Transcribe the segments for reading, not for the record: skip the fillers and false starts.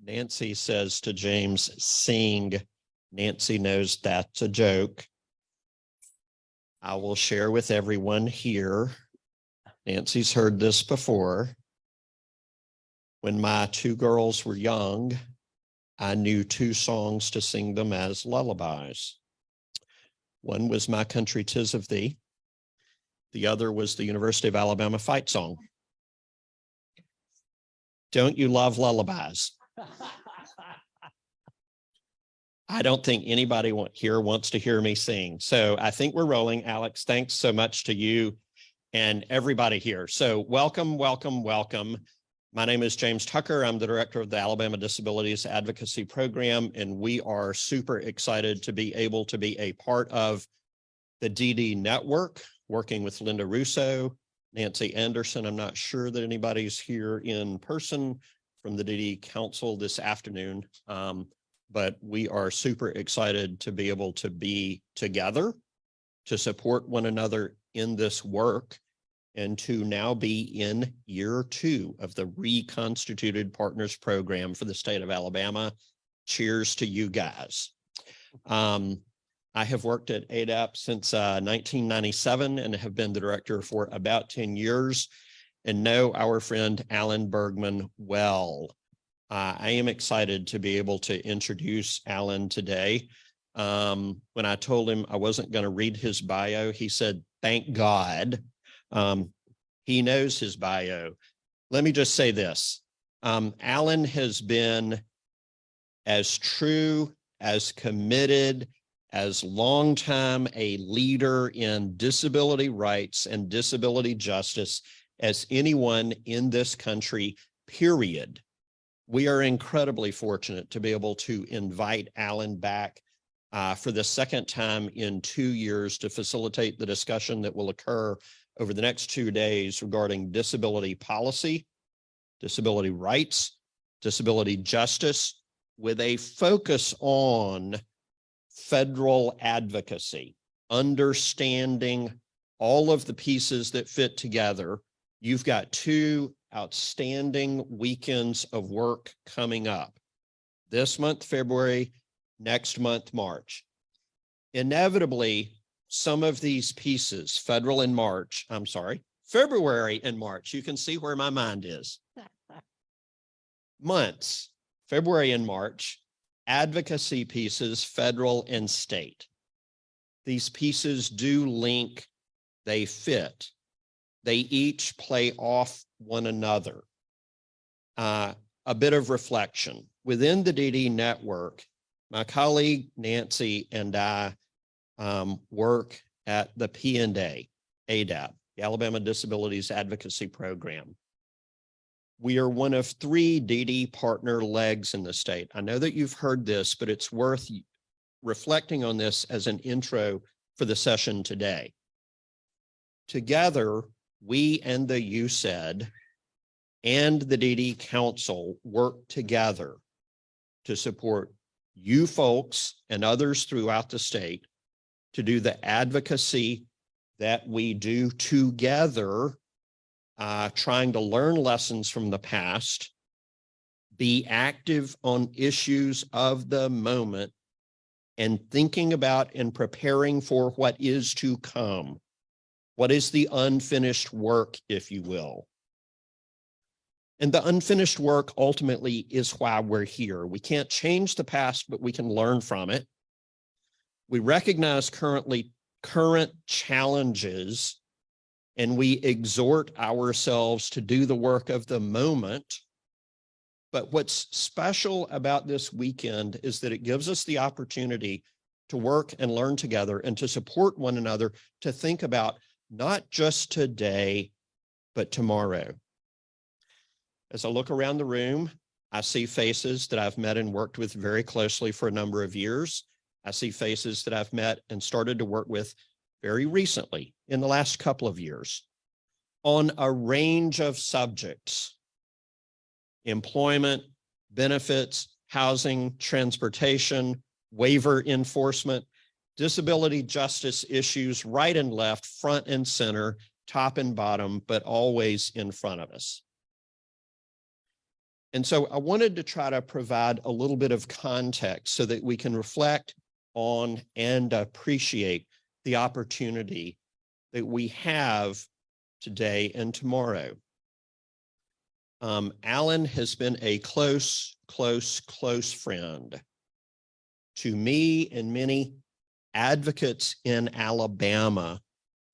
Nancy says to James, sing. Nancy knows that's a joke. I will share with everyone here. Nancy's heard this before. When my two girls were young, I knew two songs to sing them as lullabies. One was My Country 'Tis of Thee. The other was the University of Alabama fight song. Don't you love lullabies? I don't think anybody here wants to hear me sing. So I think we're rolling. Alex, thanks so much to you and everybody here. So welcome, welcome, welcome. My name is James Tucker. I'm the director of the Alabama Disabilities Advocacy Program, and we are super excited to be able to be a part of the DD network, working with Linda Russo, Nancy Anderson. I'm not sure that anybody's here in person from the DD Council this afternoon, but we are super excited to be able to be together to support one another in this work and to now be in year 2 of the reconstituted partners program for the state of Alabama. Cheers to you guys. I have worked at ADAP since 1997 and have been the director for about 10 years and know our friend Allan Bergman well. I am excited to be able to introduce Allan today. When I told him I wasn't going to read his bio, he said, thank God. He knows his bio. Let me just say this. Allan has been as true, as committed, as long time a leader in disability rights and disability justice as anyone in this country, period. We are incredibly fortunate to be able to invite Allan back for the second time in 2 years to facilitate the discussion that will occur over the next 2 days regarding disability policy, disability rights, disability justice, with a focus on federal advocacy, understanding all of the pieces that fit together. You've got 2 outstanding weekends of work coming up. This month, February, next month, March. Inevitably, some of these pieces, February and March, you can see where my mind is. Months, February and March, advocacy pieces, federal and state. These pieces do link, they fit. They each play off one another. A bit of reflection. Within the DD network, my colleague Nancy and I work at the P&A, ADAP, the Alabama Disabilities Advocacy Program. We are one of 3 DD partner legs in the state. I know that you've heard this, but it's worth reflecting on this as an intro for the session today. Together, we and the USAID and the DD Council work together to support you folks and others throughout the state to do the advocacy that we do together, trying to learn lessons from the past, be active on issues of the moment, and thinking about and preparing for what is to come. What is the unfinished work, if you will? And the unfinished work ultimately is why we're here. We can't change the past, but we can learn from it. We recognize current challenges, and we exhort ourselves to do the work of the moment. But what's special about this weekend is that it gives us the opportunity to work and learn together and to support one another, to think about not just today, but tomorrow. As I look around the room, I see faces that I've met and worked with very closely for a number of years. I see faces that I've met and started to work with very recently in the last couple of years on a range of subjects: employment, benefits, housing, transportation, waiver enforcement, disability justice issues, right and left, front and center, top and bottom, but always in front of us. And so I wanted to try to provide a little bit of context so that we can reflect on and appreciate the opportunity that we have today and tomorrow. Allan has been a close friend to me and many advocates in Alabama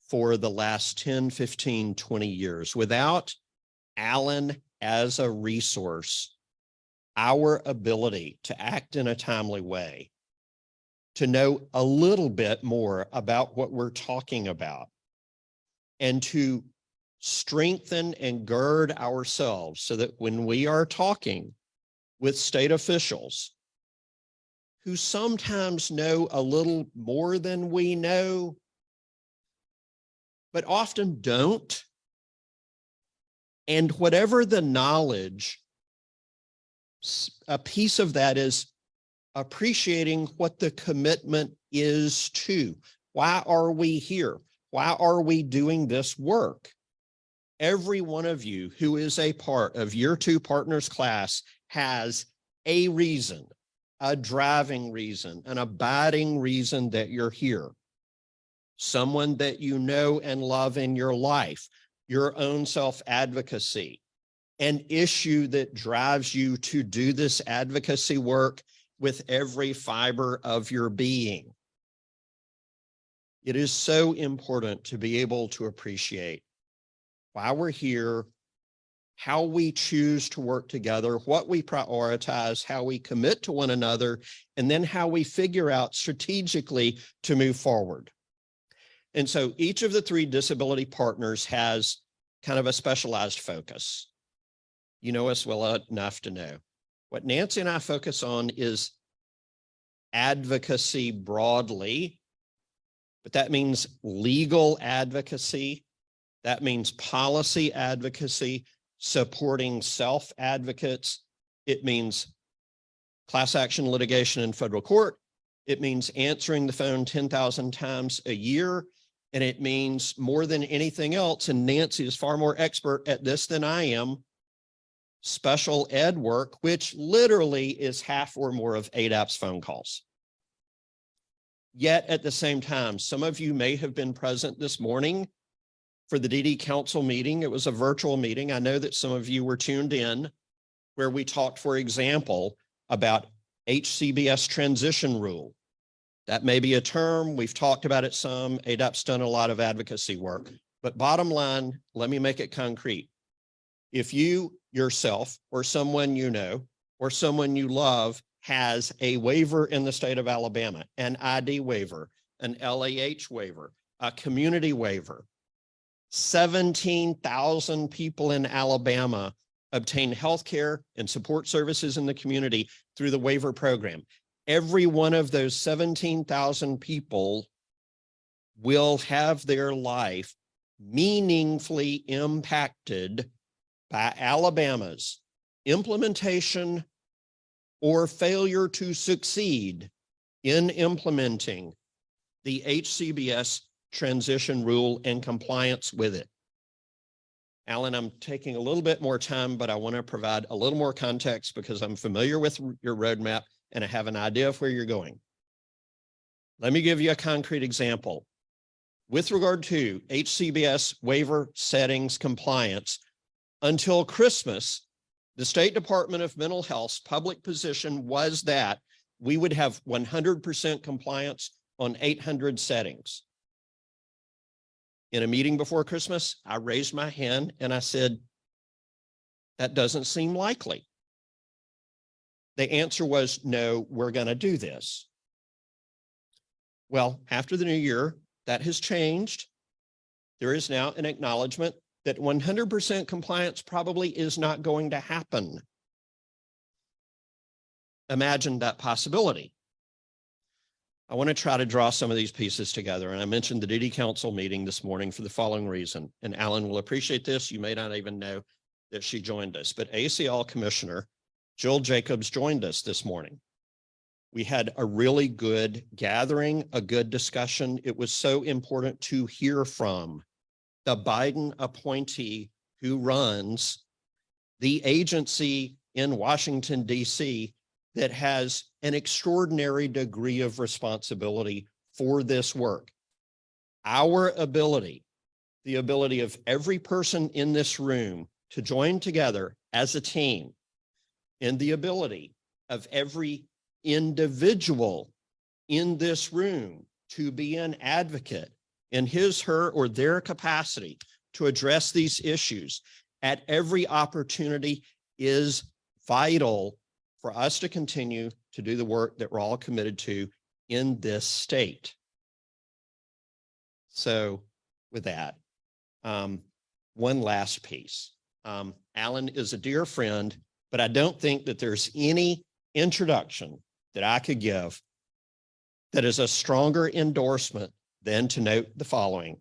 for the last 10, 15, 20 years. Without Allan as a resource, our ability to act in a timely way, to know a little bit more about what we're talking about, and to strengthen and gird ourselves so that when we are talking with state officials who sometimes know a little more than we know, but often don't, and whatever the knowledge, a piece of that is appreciating what the commitment is to. Why are we here? Why are we doing this work? Every one of you who is a part of Year 2 Partners class has a reason, a driving reason, an abiding reason that you're here. Someone that you know and love in your life, your own self-advocacy, an issue that drives you to do this advocacy work with every fiber of your being. It is so important to be able to appreciate why we're here, how we choose to work together, what we prioritize, how we commit to one another, and then how we figure out strategically to move forward. And so each of the 3 disability partners has kind of a specialized focus. You know us well enough to know. What Nancy and I focus on is advocacy broadly, but that means legal advocacy. That means policy advocacy, supporting self-advocates. It means class action litigation in federal court. It means answering the phone 10,000 times a year. And it means more than anything else, and Nancy is far more expert at this than I am, special ed work, which literally is half or more of ADAP's phone calls. Yet at the same time, some of you may have been present this morning for the DD Council meeting. It was a virtual meeting. I know that some of you were tuned in, where we talked, for example, about HCBS transition rule. That may be a term. We've talked about it some. ADAP's done a lot of advocacy work. But bottom line, let me make it concrete. If you yourself or someone you know or someone you love has a waiver in the state of Alabama, an ID waiver, an LAH waiver, a community waiver, 17,000 people in Alabama obtain health care and support services in the community through the waiver program. Every one of those 17,000 people will have their life meaningfully impacted by Alabama's implementation or failure to succeed in implementing the HCBS transition rule and compliance with it. Allan, I'm taking a little bit more time, but I want to provide a little more context because I'm familiar with your roadmap and I have an idea of where you're going. Let me give you a concrete example. With regard to HCBS waiver settings compliance, until Christmas, the State Department of Mental Health's public position was that we would have 100% compliance on 800 settings. In a meeting before Christmas, I raised my hand and I said, that doesn't seem likely. The answer was, no, we're going to do this. Well, after the new year, that has changed. There is now an acknowledgement that 100% compliance probably is not going to happen. Imagine that possibility. I want to try to draw some of these pieces together. And I mentioned the Duty Council meeting this morning for the following reason. And Allan will appreciate this. You may not even know that she joined us, but ACL Commissioner Jill Jacobs joined us this morning. We had a really good gathering, a good discussion. It was so important to hear from the Biden appointee who runs the agency in Washington, D.C. that has an extraordinary degree of responsibility for this work. Our ability, the ability of every person in this room to join together as a team, and the ability of every individual in this room to be an advocate in his, her, or their capacity to address these issues at every opportunity is vital for us to continue to do the work that we're all committed to in this state. So with that, one last piece. Allan is a dear friend, but I don't think that there's any introduction that I could give that is a stronger endorsement than to note the following.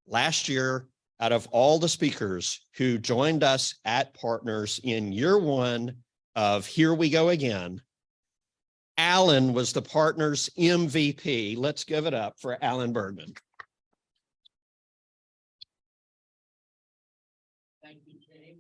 Last year, out of all the speakers who joined us at Partners in year one of Here We Go Again, Allan was the Partners MVP. Let's give it up for Allan Bergman. Thank you, James.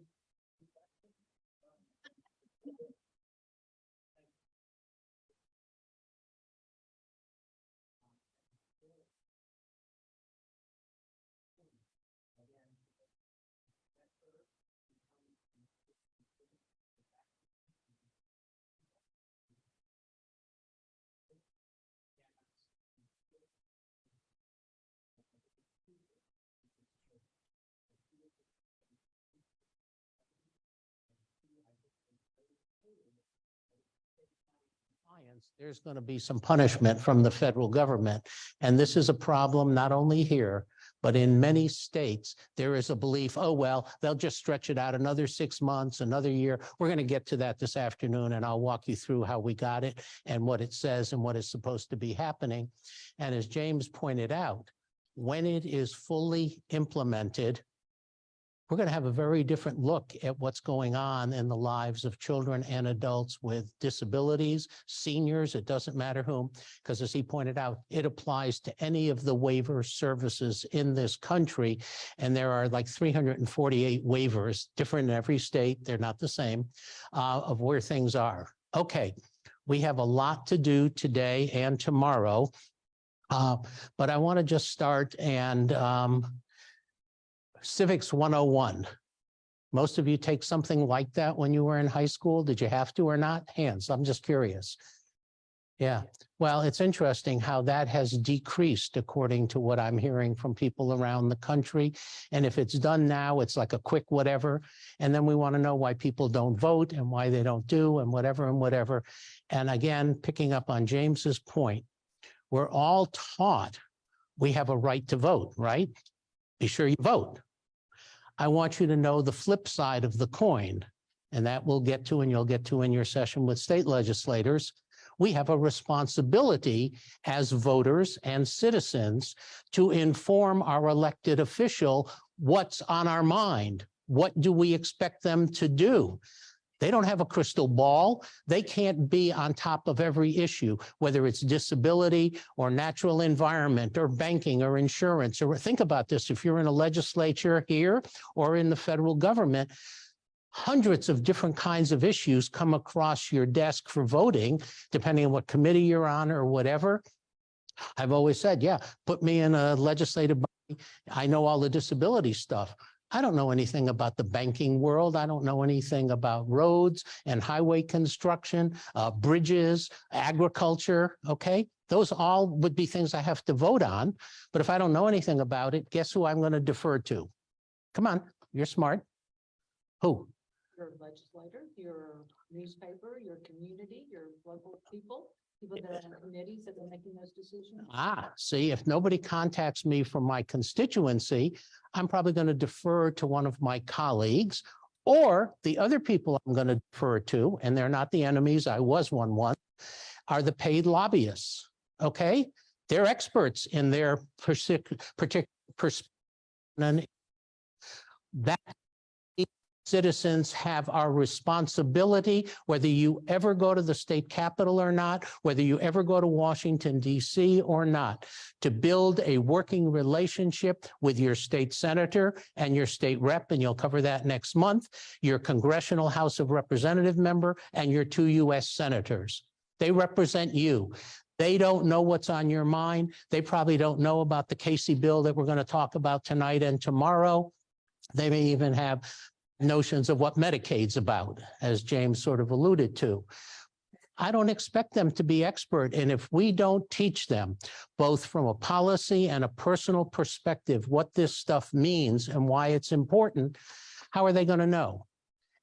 There's going to be some punishment from the federal government. And this is a problem not only here, but in many states. There is a belief, oh, well, they'll just stretch it out another 6 months, another year. We're going to get to that this afternoon, and I'll walk you through how we got it and what it says and what is supposed to be happening. And as James pointed out, when it is fully implemented, we're going to have a very different look at what's going on in the lives of children and adults with disabilities, seniors, it doesn't matter whom, because as he pointed out, it applies to any of the waiver services in this country. And there are like 348 waivers, different in every state, they're not the same, of where things are. Okay, we have a lot to do today and tomorrow, but I want to just start and Civics 101. Most of you take something like that when you were in high school. Did you have to or not? Hands, I'm just curious. Yeah, well, it's interesting how that has decreased according to what I'm hearing from people around the country. And if it's done now, it's like a quick whatever. And then we want to know why people don't vote and why they don't do and whatever and whatever. And again, picking up on James's point, we're all taught we have a right to vote, right? Be sure you vote. I want you to know the flip side of the coin, and that we'll get to, and you'll get to in your session with state legislators. We have a responsibility as voters and citizens to inform our elected official what's on our mind. What do we expect them to do? They don't have a crystal ball. They can't be on top of every issue, whether it's disability or natural environment or banking or insurance. Or think about this, if you're in a legislature here or in the federal government, hundreds of different kinds of issues come across your desk for voting, depending on what committee you're on or whatever. I've always said, yeah, put me in a legislative body. I know all the disability stuff. I don't know anything about the banking world. I don't know anything about roads and highway construction, bridges, agriculture, okay? Those all would be things I have to vote on. But if I don't know anything about it, guess who I'm going to defer to? Come on, you're smart. Who? Your legislator, your newspaper, your community, your local people that are on committees that are making those decisions. See, if nobody contacts me from my constituency, I'm probably going to defer to one of my colleagues, or the other people I'm going to defer to, and they're not the enemies, I was one once, are the paid lobbyists, okay? They're experts in their particular perspective. That citizens have our responsibility, whether you ever go to the state capitol or not, whether you ever go to Washington, D.C. or not, to build a working relationship with your state senator and your state rep, and you'll cover that next month, your congressional House of Representative member, and your 2 U.S. senators. They represent you. They don't know what's on your mind. They probably don't know about the Casey bill that we're going to talk about tonight and tomorrow. They may even have notions of what Medicaid's about, as James sort of alluded to. I don't expect them to be expert. And if we don't teach them, both from a policy and a personal perspective, what this stuff means and why it's important, how are they going to know?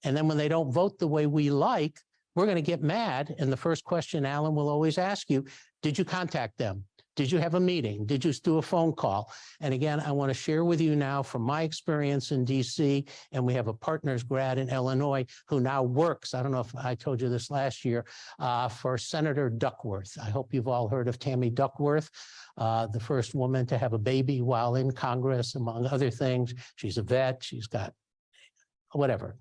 And then when they don't vote the way we like, we're going to get mad. And the first question Allan will always ask you, did you contact them? Did you have a meeting? Did you do a phone call? And again, I want to share with you now from my experience in DC, and we have a partners grad in Illinois who now works, I don't know if I told you this last year, for Senator Duckworth. I hope you've all heard of Tammy Duckworth, the first woman to have a baby while in Congress, among other things. She's a vet, she's got whatever.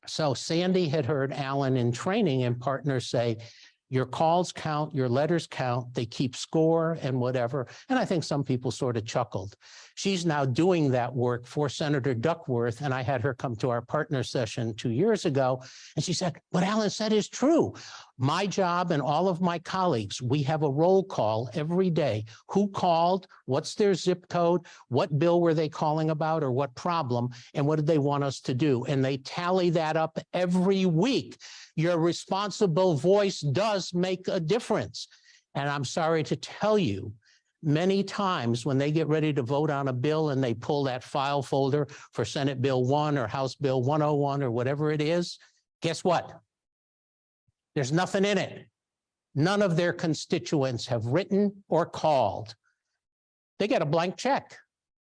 So Sandy had heard Allan in training and partners say, your calls count, your letters count, they keep score and whatever. And I think some people sort of chuckled. She's now doing that work for Senator Duckworth. And I had her come to our partner session 2 years ago. And she said, what Allan said is true. My job and all of my colleagues, we have a roll call every day. Who called? What's their zip code? What bill were they calling about or what problem? And what did they want us to do? And they tally that up every week. Your responsible voice does make a difference. And I'm sorry to tell you, many times when they get ready to vote on a bill and they pull that file folder for Senate Bill 1 or House Bill 101 or whatever it is, guess what? There's nothing in it. None of their constituents have written or called. They get a blank check.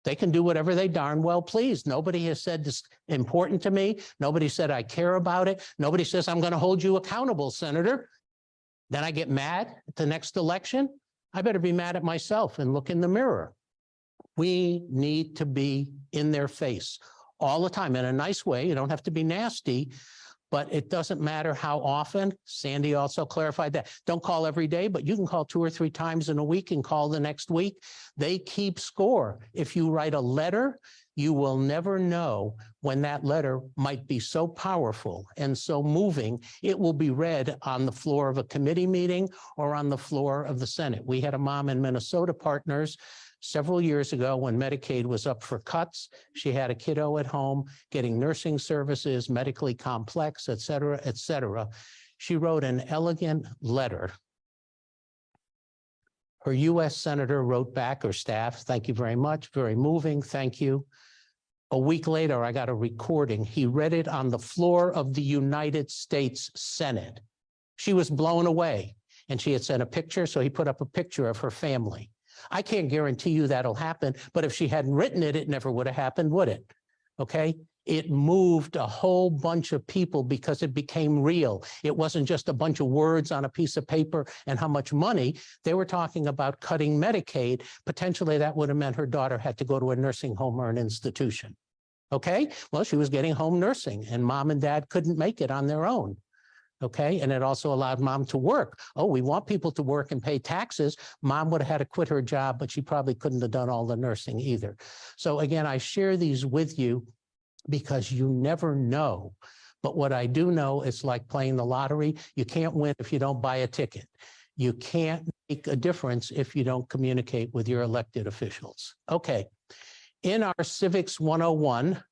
They can do whatever they darn well please. Nobody has said this is important to me. Nobody said I care about it. Nobody says I'm going to hold you accountable, Senator. Then I get mad at the next election. I better be mad at myself and look in the mirror. We need to be in their face all the time in a nice way. You don't have to be nasty, but it doesn't matter how often. Sandy also clarified that. Don't call every day, but you can call 2 or 3 times in a week and call the next week. They keep score. If you write a letter, you will never know when that letter might be so powerful and so moving, it will be read on the floor of a committee meeting or on the floor of the Senate. We had a mom in Minnesota, partners, several years ago when Medicaid was up for cuts. She had a kiddo at home getting nursing services, medically complex, et cetera, et cetera. She wrote an elegant letter. Her U.S. senator wrote back, or staff, thank you very much, very moving, thank you. A week later, I got a recording. He read it on the floor of the United States Senate. She was blown away, and she had sent a picture, so he put up a picture of her family. I can't guarantee you that'll happen, but if she hadn't written it, it never would have happened, would it? Okay? It moved a whole bunch of people because it became real. It wasn't just a bunch of words on a piece of paper and how much money. They were talking about cutting Medicaid. Potentially that would have meant her daughter had to go to a nursing home or an institution. Okay? Well, she was getting home nursing and mom and dad couldn't make it on their own. Okay, and it also allowed mom to work. Oh, we want people to work and pay taxes. Mom would have had to quit her job, but she probably couldn't have done all the nursing either. So again, I share these with you because you never know. But what I do know, it's like playing the lottery. You can't win if you don't buy a ticket. You can't make a difference if you don't communicate with your elected officials. Okay, in our Civics 101,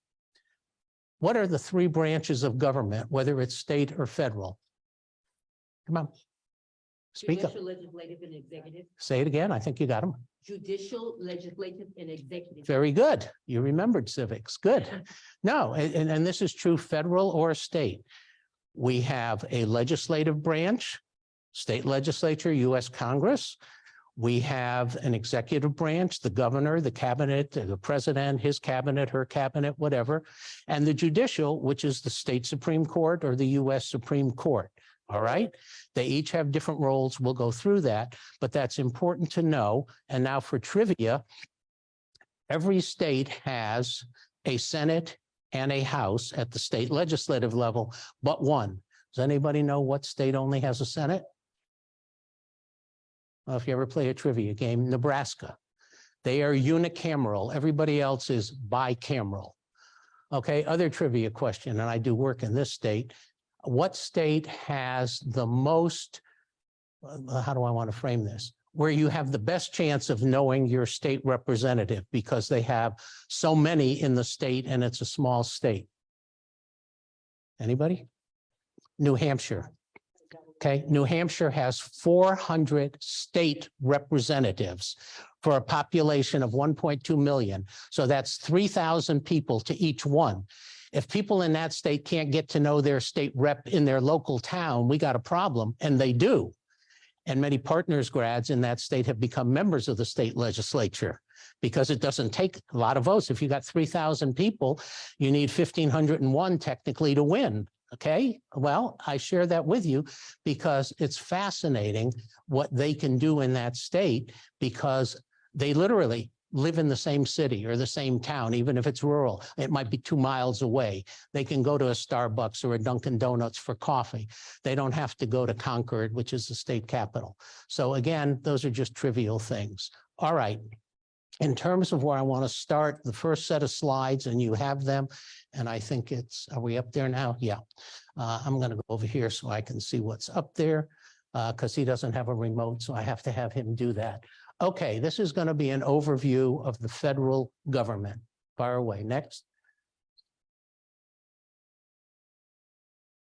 what are the 3 branches of government, whether it's state or federal? Come on. Speak up. Judicial, legislative, and executive. Say it again. I think you got them. Judicial, legislative, and executive. Very good. You remembered civics. Good. No, and this is true federal or state. We have a legislative branch, state legislature, U.S. Congress. We have an executive branch, the governor, the cabinet, the president, his cabinet, her cabinet, whatever, and the judicial, which is the state Supreme Court or the U.S. Supreme Court. All right. They each have different roles. We'll go through that, but that's important to know. And now for trivia, every state has a Senate and a House at the state legislative level, but one. Does anybody know what state only has a Senate? Well, if you ever play a trivia game, Nebraska. They are unicameral. Everybody else is bicameral. Okay, other trivia question, and I do work in this state. What state has the most, how do I want to frame this? Where you have the best chance of knowing your state representative because they have so many in the state and it's a small state. Anybody? New Hampshire. Okay, New Hampshire has 400 state representatives for a population of 1.2 million. So that's 3,000 people to each one. If people in that state can't get to know their state rep in their local town, we got a problem, and they do. And many partners grads in that state have become members of the state legislature because it doesn't take a lot of votes. If you got 3,000 people, you need 1,501 technically to win. Okay, well, I share that with you because it's fascinating what they can do in that state because they literally live in the same city or the same town, even if it's rural. It might be 2 miles away. They can go to a Starbucks or a Dunkin' Donuts for coffee. They don't have to go to Concord, which is the state capital. So again, those are just trivial things. All right. In terms of where I want to start, the first set of slides, and you have them, and I think it's, are we up there now? Yeah. I'm going to go over here so I can see what's up there because he doesn't have a remote, so I have to have him do that. Okay, this is going to be an overview of the federal government. Fire away. Next.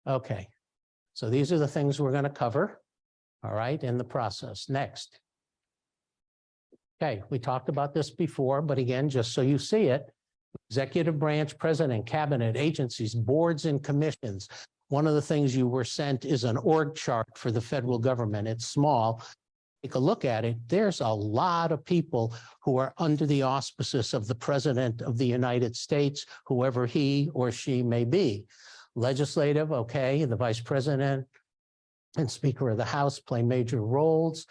Okay, so these are the things we're going to cover, all right, in the process. Next. Okay, we talked about this before, but again, just so you see it, executive branch, president, cabinet, agencies, boards, and commissions. One of the things you were sent is an org chart for the federal government. It's small. Take a look at it. There's a lot of people who are under the auspices of the president of the United States, whoever he or she may be. Legislative, okay, the vice president and speaker of the House play major roles.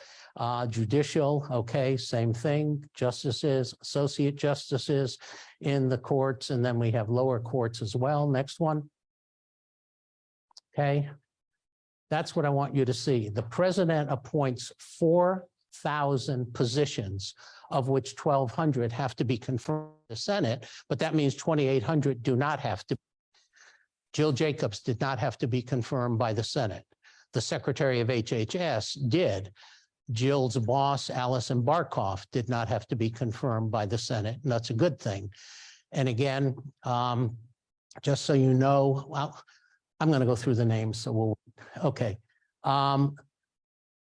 Judicial, okay, same thing. Justices, associate justices in the courts, and then we have lower courts as well. Next one. Okay, that's what I want you to see. The president appoints 4,000 positions, of which 1,200 have to be confirmed by the Senate, but that means 2,800 do not have to. Jill Jacobs did not have to be confirmed by the Senate. The Secretary of HHS did. Jill's boss, Allison Barkoff, did not have to be confirmed by the Senate, and that's a good thing. And again, just so you know, well, I'm going to go through the names, so we'll, okay.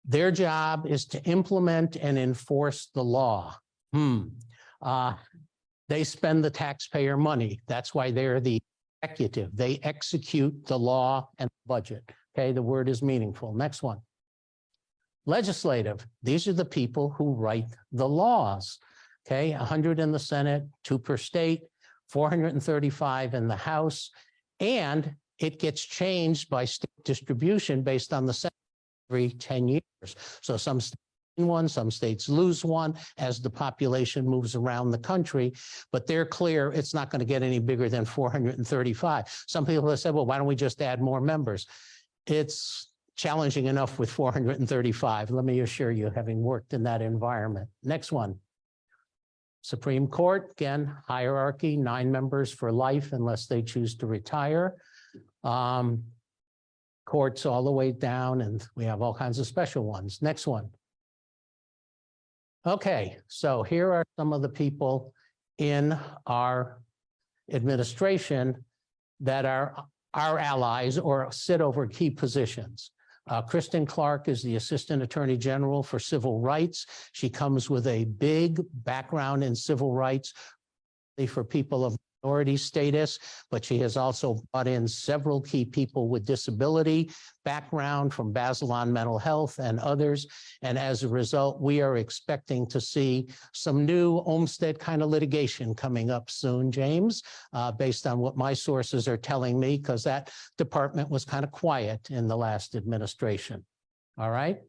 Their job is to implement and enforce the law. They spend the taxpayer money. That's why they're the executive. They execute the law and budget. Okay, the word is meaningful. Next one. Legislative. These are the people who write the laws. Okay, 100 in the Senate, 2 per state, 435 in the House, and it gets changed by state distribution based on the Senate every 10 years. So some states win one, some states lose one as the population moves around the country, but they're clear it's not going to get any bigger than 435. Some people have said, well, why don't we just add more members? It's challenging enough with 435. Let me assure you, having worked in that environment. Next one. Supreme Court, again, hierarchy, 9 members for life unless they choose to retire. Courts all the way down, and we have all kinds of special ones. Next one. Okay, so here are some of the people in our administration that are our allies or sit over key positions. Kristen Clark is the Assistant Attorney General for Civil Rights. She comes with a big background in civil rights for people of minority status, but she has also brought in several key people with disability background from Bazelon Mental Health and others. And as a result, we are expecting to see some new Olmstead kind of litigation coming up soon, James, based on what my sources are telling me, because that department was kind of quiet in the last administration. All right.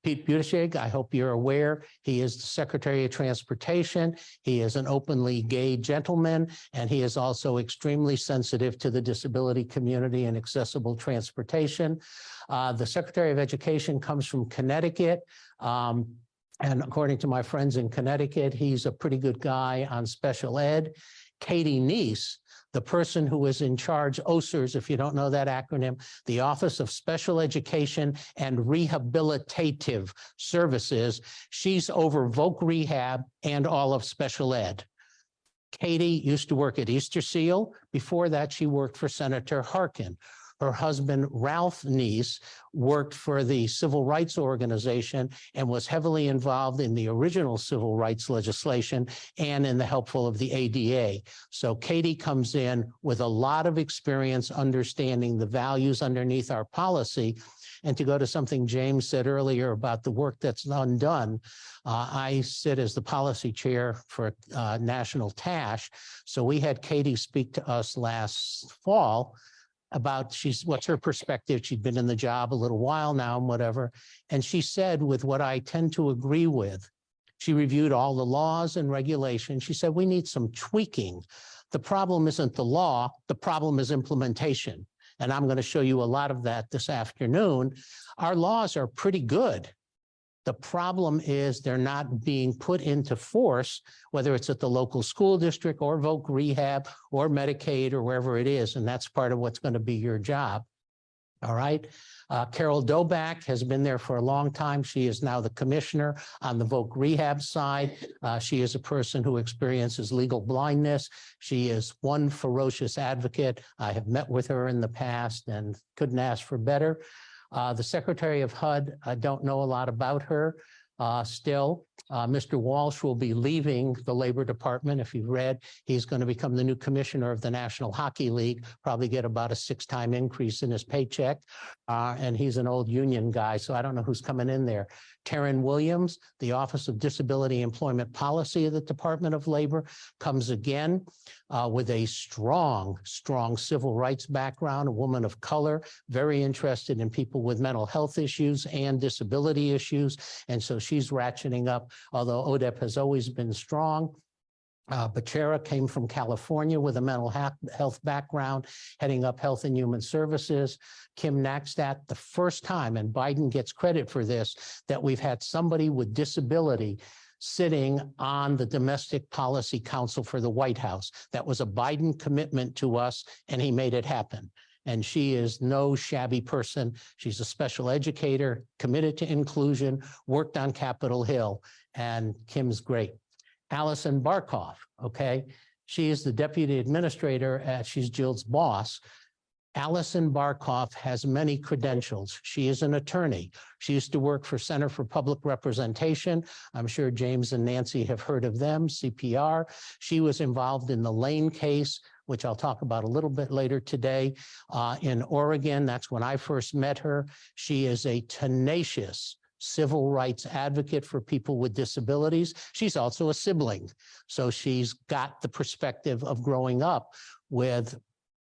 Pete Buttigieg, I hope you're aware, he is the Secretary of Transportation. He is an openly gay gentleman, and he is also extremely sensitive to the disability community and accessible transportation. The Secretary of Education comes from Connecticut. And according to my friends in Connecticut, he's a pretty good guy on special ed. Katie Neese, the person who is in charge, OSERS, if you don't know that acronym, the Office of Special Education and Rehabilitative Services. She's over voc rehab and all of special ed. Katie used to work at Easter Seal. Before that, she worked for Senator Harkin. Her husband, Ralph Neese, worked for the Civil Rights Organization and was heavily involved in the original civil rights legislation and in the helpful of the ADA. So Katie comes in with a lot of experience understanding the values underneath our policy. And to go to something James said earlier about the work that's undone, I sit as the policy chair for National TASH. So we had Katie speak to us last fall about what's her perspective. She'd been in the job a little while now and whatever. And she said, with what I tend to agree with, she reviewed all the laws and regulations. She said, we need some tweaking. The problem isn't the law, the problem is implementation. And I'm going to show you a lot of that this afternoon. Our laws are pretty good. The problem is they're not being put into force, whether it's at the local school district or voc rehab or Medicaid or wherever it is. And that's part of what's going to be your job. All right. Carol Doback has been there for a long time. She is now the commissioner on the voc rehab side. She is a person who experiences legal blindness. She is one ferocious advocate. I have met with her in the past and couldn't ask for better. The Secretary of HUD, I don't know a lot about her still. Mr. Walsh will be leaving the Labor Department. If you've read, he's going to become the new commissioner of the National Hockey League, probably get about a 6-time increase in his paycheck. And he's an old union guy, so I don't know who's coming in there. Taryn Williams, the Office of Disability Employment Policy of the Department of Labor, comes again with a strong civil rights background, a woman of color, very interested in people with mental health issues and disability issues. And so she's ratcheting up, although ODEP has always been strong. Bachera came from California with a mental health background, heading up Health and Human Services. Kim Nackstat, the first time, and Biden gets credit for this, that we've had somebody with disability sitting on the Domestic Policy Council for the White House. That was a Biden commitment to us, and he made it happen. And she is no shabby person. She's a special educator, committed to inclusion, worked on Capitol Hill, and Kim's great. Allison Barkoff, okay? She is the deputy administrator, she's Jill's boss. Allison Barkoff has many credentials. She is an attorney. She used to work for Center for Public Representation. I'm sure James and Nancy have heard of them, CPR. She was involved in the Lane case, which I'll talk about a little bit later today, in Oregon. That's when I first met her. She is a tenacious civil rights advocate for people with disabilities. She's also a sibling. So she's got the perspective of growing up with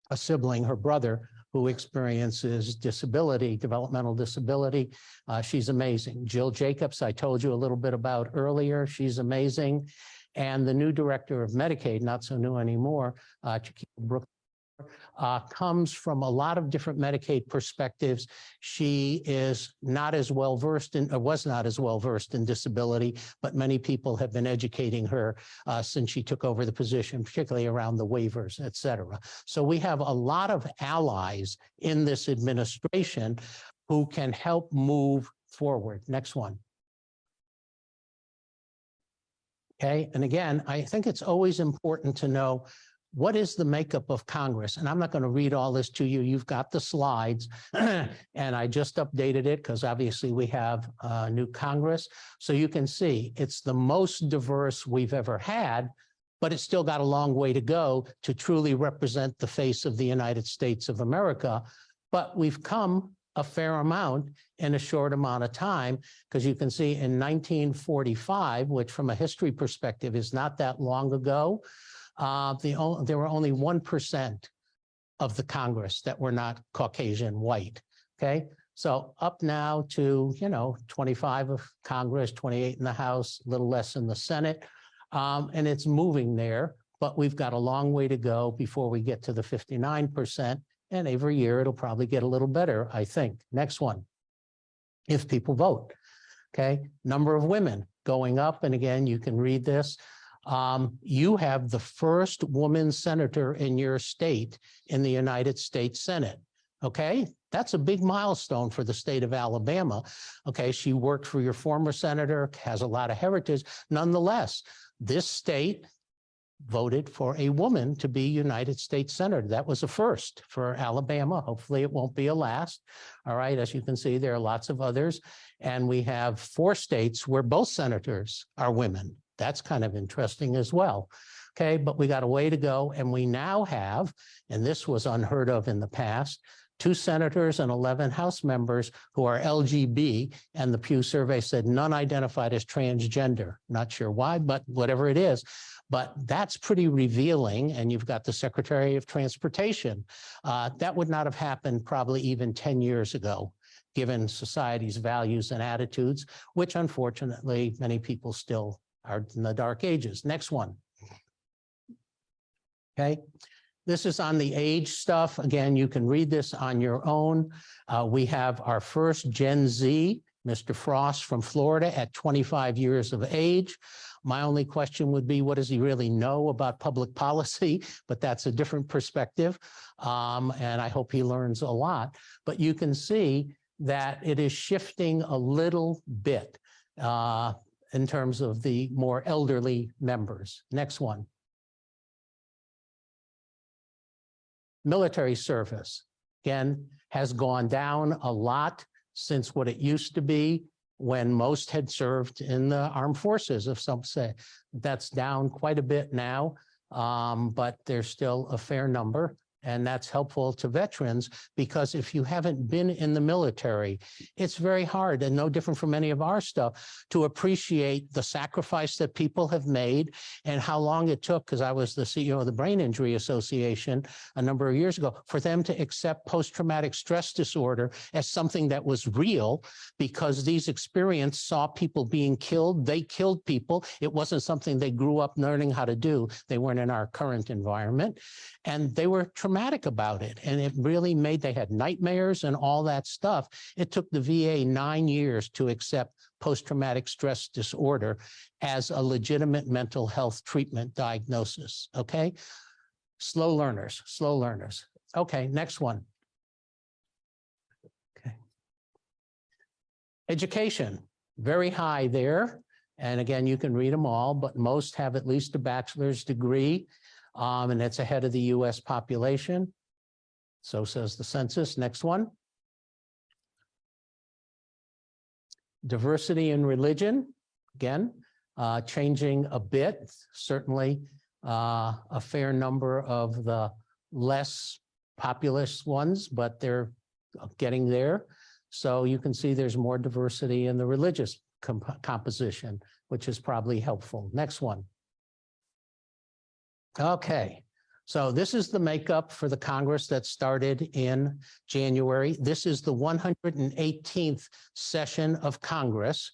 a sibling, her brother, who experiences disability, developmental disability. She's amazing. Jill Jacobs, I told you a little bit about earlier. She's amazing. And the new director of Medicaid, not so new anymore, Chiquita Brooks, comes from a lot of different Medicaid perspectives. She is not as well versed in, or was not as well versed in disability, but many people have been educating her since she took over the position, particularly around the waivers, et cetera. So we have a lot of allies in this administration who can help move forward. Next one. Okay, and again, I think it's always important to know what is the makeup of Congress? And I'm not going to read all this to you. You've got the slides. And I just updated it because obviously we have a new Congress. So you can see it's the most diverse we've ever had, but it's still got a long way to go to truly represent the face of the United States of America. But we've come a fair amount in a short amount of time, because you can see in 1945, which from a history perspective is not that long ago, there were only 1% of the Congress that were not Caucasian white, okay? So up now to, 25 of Congress, 28 in the House, a little less in the Senate. And it's moving there, but we've got a long way to go before we get to the 59%. And every year it'll probably get a little better, I think. Next one. If people vote, okay? Number of women going up. And again, you can read this. You have the first woman senator in your state in the United States Senate. Okay, that's a big milestone for the state of Alabama. Okay, she worked for your former senator, has a lot of heritage. Nonetheless, this state voted for a woman to be United States Senator. That was a first for Alabama. Hopefully it won't be a last. All right, as you can see, there are lots of others. And we have 4 states where both senators are women. That's kind of interesting as well. Okay, but we got a way to go. And we now have, and this was unheard of in the past, 2 senators and 11 House members who are LGB, and the Pew survey said none identified as transgender. Not sure why, but whatever it is. But that's pretty revealing, and you've got the Secretary of Transportation. That would not have happened probably even 10 years ago, given society's values and attitudes, which unfortunately many people still are in the dark ages. Next one. Okay. This is on the age stuff. Again, you can read this on your own. We have our first Gen Z, Mr. Frost from Florida at 25 years of age. My only question would be, what does he really know about public policy? But that's a different perspective. And I hope he learns a lot. But you can see that it is shifting a little bit in terms of the more elderly members. Next one. Military service, again, has gone down a lot since what it used to be when most had served in the armed forces, if some say. That's down quite a bit now, but there's still a fair number. And that's helpful to veterans, because if you haven't been in the military, it's very hard, and no different from any of our stuff, to appreciate the sacrifice that people have made and how long it took, because I was the CEO of the Brain Injury Association a number of years ago, for them to accept post-traumatic stress disorder as something that was real, because these experiences saw people being killed. They killed people. It wasn't something they grew up learning how to do. They weren't in our current environment, and they were traumatic about it. And it really made, they had nightmares and all that stuff. It took the VA 9 years to accept post-traumatic stress disorder as a legitimate mental health treatment diagnosis. Okay. Slow learners, slow learners. Okay. Next one. Okay. Education, very high there. And again, you can read them all, but most have at least a bachelor's degree. And it's ahead of the US population. So says the census. Next one. Diversity in religion, again, changing a bit. Certainly a fair number of the less populous ones, but they're getting there. So you can see there's more diversity in the religious composition, which is probably helpful. Next one. Okay, so this is the makeup for the Congress that started in January. This is the 118th session of Congress.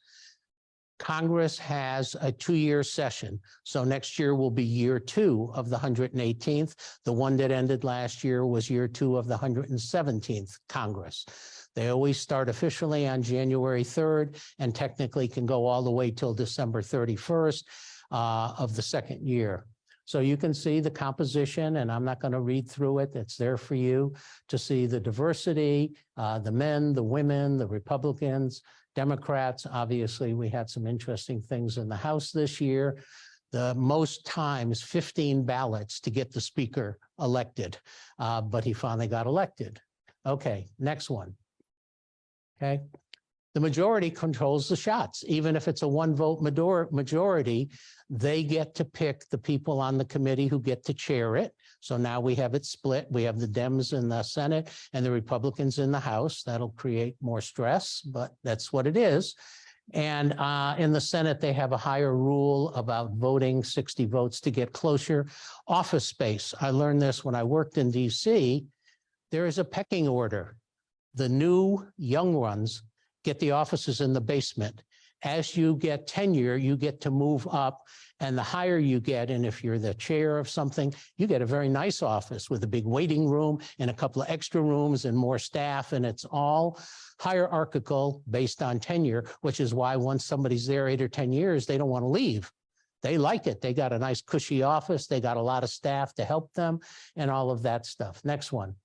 Congress has a 2-year session. So next year will be year 2 of the 118th. The one that ended last year was year 2 of the 117th Congress. They always start officially on January 3rd and technically can go all the way till December 31st of the second year. So you can see the composition, and I'm not going to read through it. It's there for you to see the diversity, the men, the women, the Republicans, Democrats. Obviously, we had some interesting things in the House this year. The most times, 15 ballots to get the speaker elected, but he finally got elected. Okay, next one. Okay. The majority controls the shots. Even if it's a 1-vote majority, they get to pick the people on the committee who get to chair it. So now we have it split. We have the Dems in the Senate and the Republicans in the House. That'll create more stress, but that's what it is. And in the Senate, they have a higher rule about voting 60 votes to get closer. Office space. I learned this when I worked in DC. There is a pecking order. The new young ones get the offices in the basement. As you get tenure, you get to move up, and the higher you get, and if you're the chair of something, you get a very nice office with a big waiting room and a couple of extra rooms and more staff, and it's all hierarchical based on tenure, which is why once somebody's there 8 or 10 years, they don't want to leave. They like it. They got a nice cushy office. They got a lot of staff to help them and all of that stuff. Next one.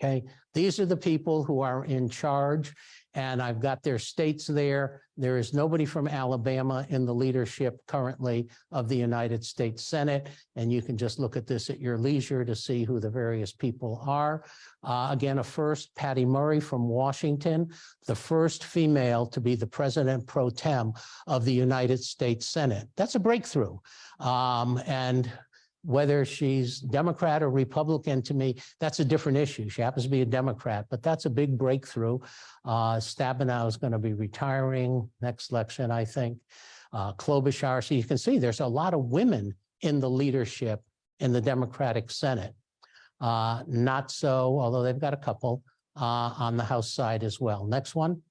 Okay, these are the people who are in charge, and I've got their states there. There is nobody from Alabama in the leadership currently of the United States Senate, and you can just look at this at your leisure to see who the various people are. Again, a first, Patty Murray from Washington, the first female to be the president pro tem of the United States Senate. That's a breakthrough. And whether she's Democrat or Republican, to me, that's a different issue. She happens to be a Democrat, but that's a big breakthrough. Stabenow is going to be retiring next election, I think. Klobuchar, so you can see there's a lot of women in the leadership in the Democratic Senate. Not so, although they've got a couple on the House side as well. Next one.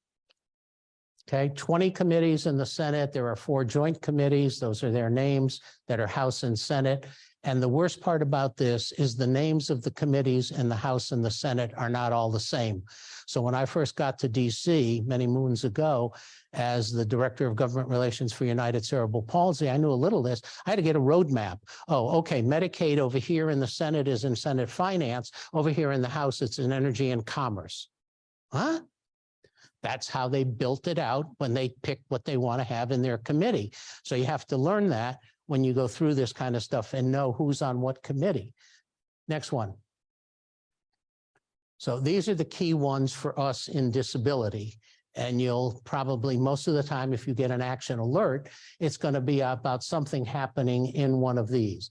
Okay, 20 committees in the Senate. There are 4 joint committees. Those are their names that are House and Senate. And the worst part about this is the names of the committees in the House and the Senate are not all the same. So when I first got to DC many moons ago as the Director of Government Relations for United Cerebral Palsy, I knew a little of this. I had to get a roadmap. Oh, okay, Medicaid over here in the Senate is in Senate Finance. Over here in the House, it's in Energy and Commerce. Huh? That's how they built it out when they picked what they want to have in their committee. So you have to learn that when you go through this kind of stuff and know who's on what committee. Next one. So these are the key ones for us in disability. And you'll probably, most of the time, if you get an action alert, it's going to be about something happening in one of these.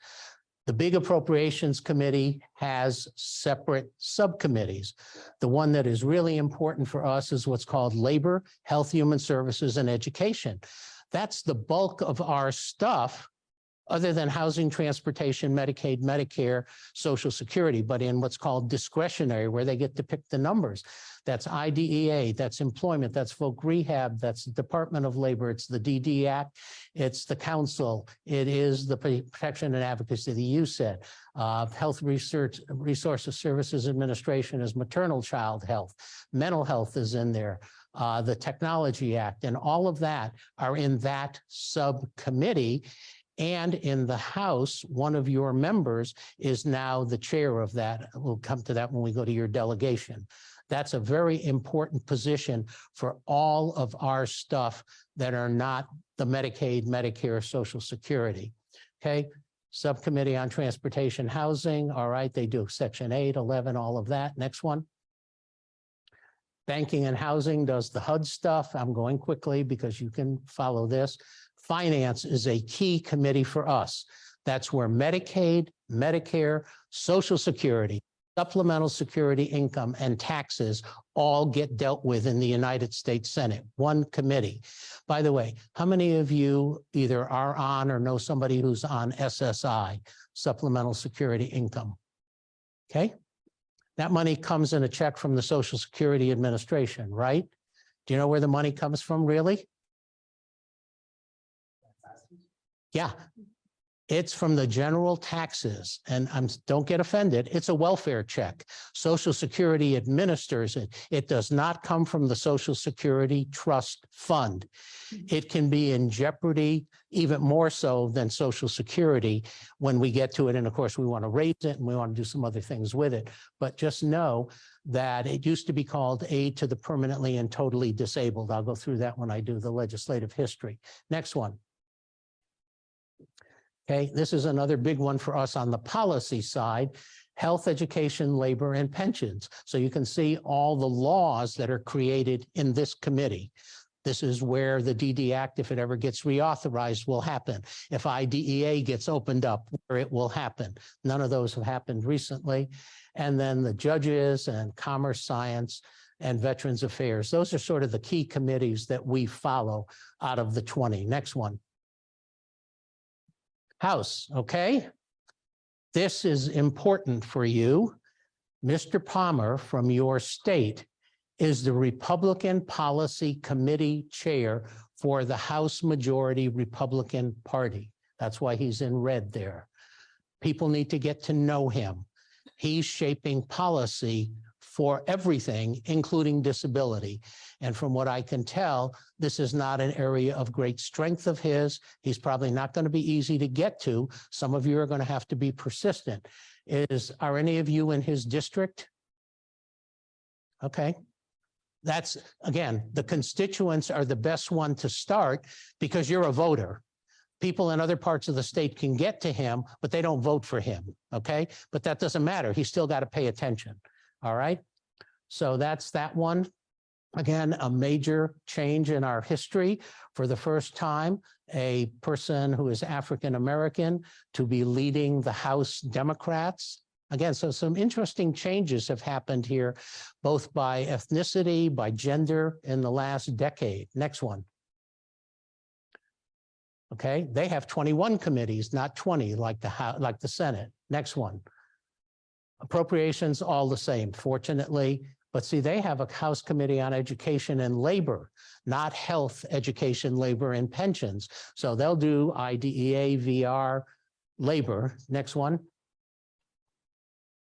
The big appropriations committee has separate subcommittees. The one that is really important for us is what's called labor, health, human services, and education. That's the bulk of our stuff, other than housing, transportation, Medicaid, Medicare, Social Security, but in what's called discretionary, where they get to pick the numbers. That's IDEA, that's employment, that's folk rehab, that's the Department of Labor, it's the DD Act, it's the council, it is the Protection and Advocacy, the USED, Health Research, Resources Services Administration is maternal child health, mental health is in there, the Technology Act, and all of that are in that subcommittee. And in the House, one of your members is now the chair of that. We'll come to that when we go to your delegation. That's a very important position for all of our stuff that are not the Medicaid, Medicare, Social Security. Okay, Subcommittee on Transportation Housing. All right, they do Section 8, 11, all of that. Next one. Banking and Housing does the HUD stuff. I'm going quickly because you can follow this. Finance is a key committee for us. That's where Medicaid, Medicare, Social Security, supplemental security income, and taxes all get dealt with in the United States Senate, one committee. By the way, how many of you either are on or know somebody who's on SSI, supplemental security income? Okay. That money comes in a check from the Social Security Administration, right? Do you know where the money comes from, really? Yeah, it's from the general taxes, and don't get offended. It's a welfare check. Social Security administers it. It does not come from the Social Security Trust Fund. It can be in jeopardy even more so than Social Security when we get to it. And of course, we want to raise it and we want to do some other things with it. But just know that it used to be called Aid to the Permanently and Totally Disabled. I'll go through that when I do the legislative history. Next one. Okay, this is another big one for us on the policy side, health, education, labor, and pensions. So you can see all the laws that are created in this committee. This is where the DD Act, if it ever gets reauthorized, will happen. If IDEA gets opened up, where it will happen. None of those have happened recently. And then the judges and commerce, science, and Veterans Affairs. Those are sort of the key committees that we follow out of the 20. Next one. House, okay? This is important for you. Mr. Palmer from your state is the Republican Policy Committee Chair for the House Majority Republican Party. That's why he's in red there. People need to get to know him. He's shaping policy for everything, including disability. And from what I can tell, this is not an area of great strength of his. He's probably not going to be easy to get to. Some of you are going to have to be persistent. Are any of you in his district? Okay. That's, again, the constituents are the best one to start because you're a voter. People in other parts of the state can get to him, but they don't vote for him, okay? But that doesn't matter. He's still got to pay attention, all right? So that's that one. Again, a major change in our history. For the first time, a person who is African-American to be leading the House Democrats. Again, so some interesting changes have happened here, both by ethnicity, by gender in the last decade. Next one. Okay, they have 21 committees, not 20 like the Senate. Next one. Appropriations, all the same, fortunately. But see, they have a House Committee on Education and Labor, not Health, Education, Labor, and Pensions. So they'll do IDEA, VR, labor. Next one.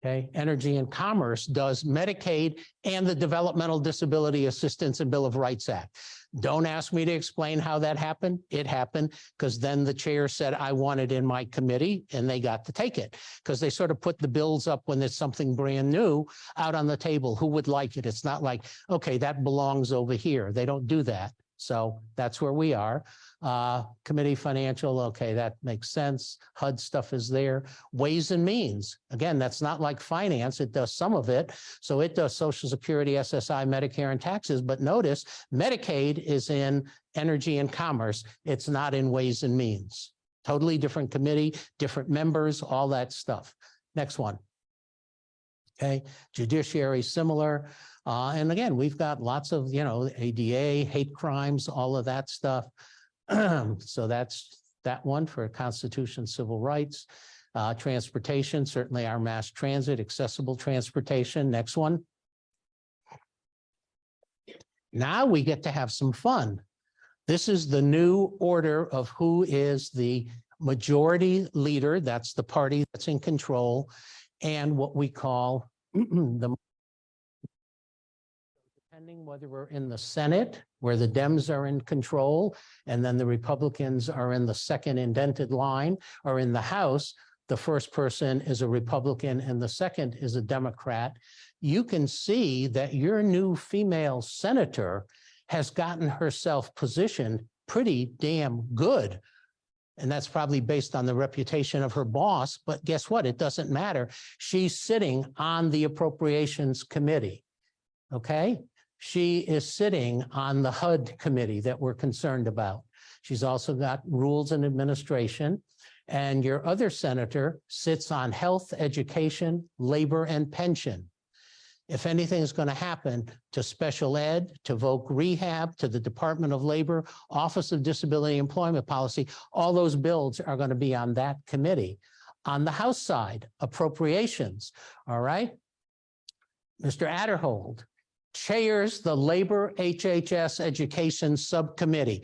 Okay, Energy and Commerce does Medicaid and the Developmental Disability Assistance and Bill of Rights Act. Don't ask me to explain how that happened. It happened because then the chair said, I want it in my committee, and they got to take it because they sort of put the bills up when there's something brand new out on the table. Who would like it? It's not like, okay, that belongs over here. They don't do that. So that's where we are. Committee Financial, okay, that makes sense. HUD stuff is there. Ways and Means, again, that's not like finance. It does some of it. So it does Social Security, SSI, Medicare, and taxes. But notice Medicaid is in Energy and Commerce. It's not in Ways and Means. Totally different committee, different members, all that stuff. Next one. Okay, Judiciary, similar. And again, we've got lots of, ADA, hate crimes, all of that stuff. So that's that one for Constitution, civil rights. Transportation, certainly our mass transit, accessible transportation. Next one. Now we get to have some fun. This is the new order of who is the majority leader. That's the party that's in control, and what we call the, depending whether we're in the Senate, where the Dems are in control, and then the Republicans are in the second indented line, or in the House, the first person is a Republican and the second is a Democrat. You can see that your new female senator has gotten herself positioned pretty damn good. And that's probably based on the reputation of her boss, but guess what? It doesn't matter. She's sitting on the Appropriations Committee, okay? She is sitting on the HUD committee that we're concerned about. She's also got Rules and Administration, and your other senator sits on Health, Education, Labor, and Pension. If anything is going to happen to special ed, to voc rehab, to the Department of Labor, Office of Disability Employment Policy, all those bills are going to be on that committee. On the House side, appropriations, all right? Mr. Adderhold chairs the Labor HHS Education Subcommittee.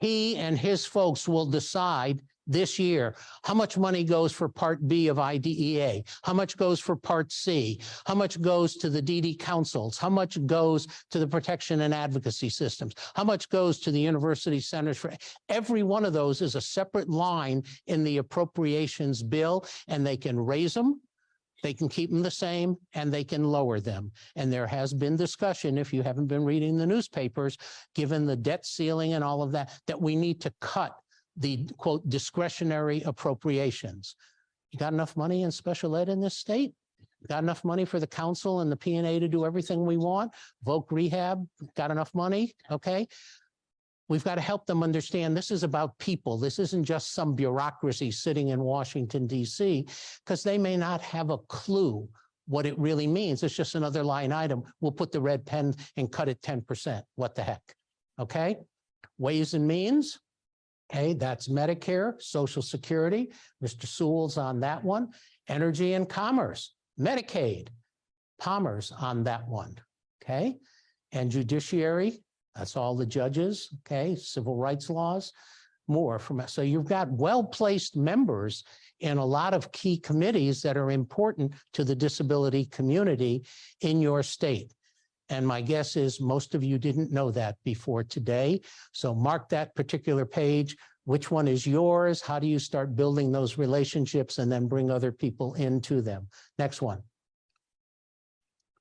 He and his folks will decide this year how much money goes for Part B of IDEA, how much goes for Part C, how much goes to the DD councils, how much goes to the protection and advocacy systems, how much goes to the university centers. For every one of those is a separate line in the appropriations bill, and they can raise them, they can keep them the same, and they can lower them. And there has been discussion, if you haven't been reading the newspapers, given the debt ceiling and all of that, that we need to cut the quote discretionary appropriations. You got enough money in special ed in this state? Got enough money for the council and the P&A to do everything we want? Voc rehab, got enough money? Okay. We've got to help them understand this is about people. This isn't just some bureaucracy sitting in Washington, D.C., because they may not have a clue what it really means. It's just another line item. We'll put the red pen and cut it 10%. What the heck? Okay. Ways and Means. Okay, that's Medicare, Social Security. Mr. Sewell's on that one. Energy and Commerce, Medicaid. Palmer's on that one, okay? And judiciary, that's all the judges, okay? Civil rights laws, more from us. So you've got well-placed members in a lot of key committees that are important to the disability community in your state. And my guess is most of you didn't know that before today. So mark that particular page. Which one is yours? How do you start building those relationships and then bring other people into them? Next one.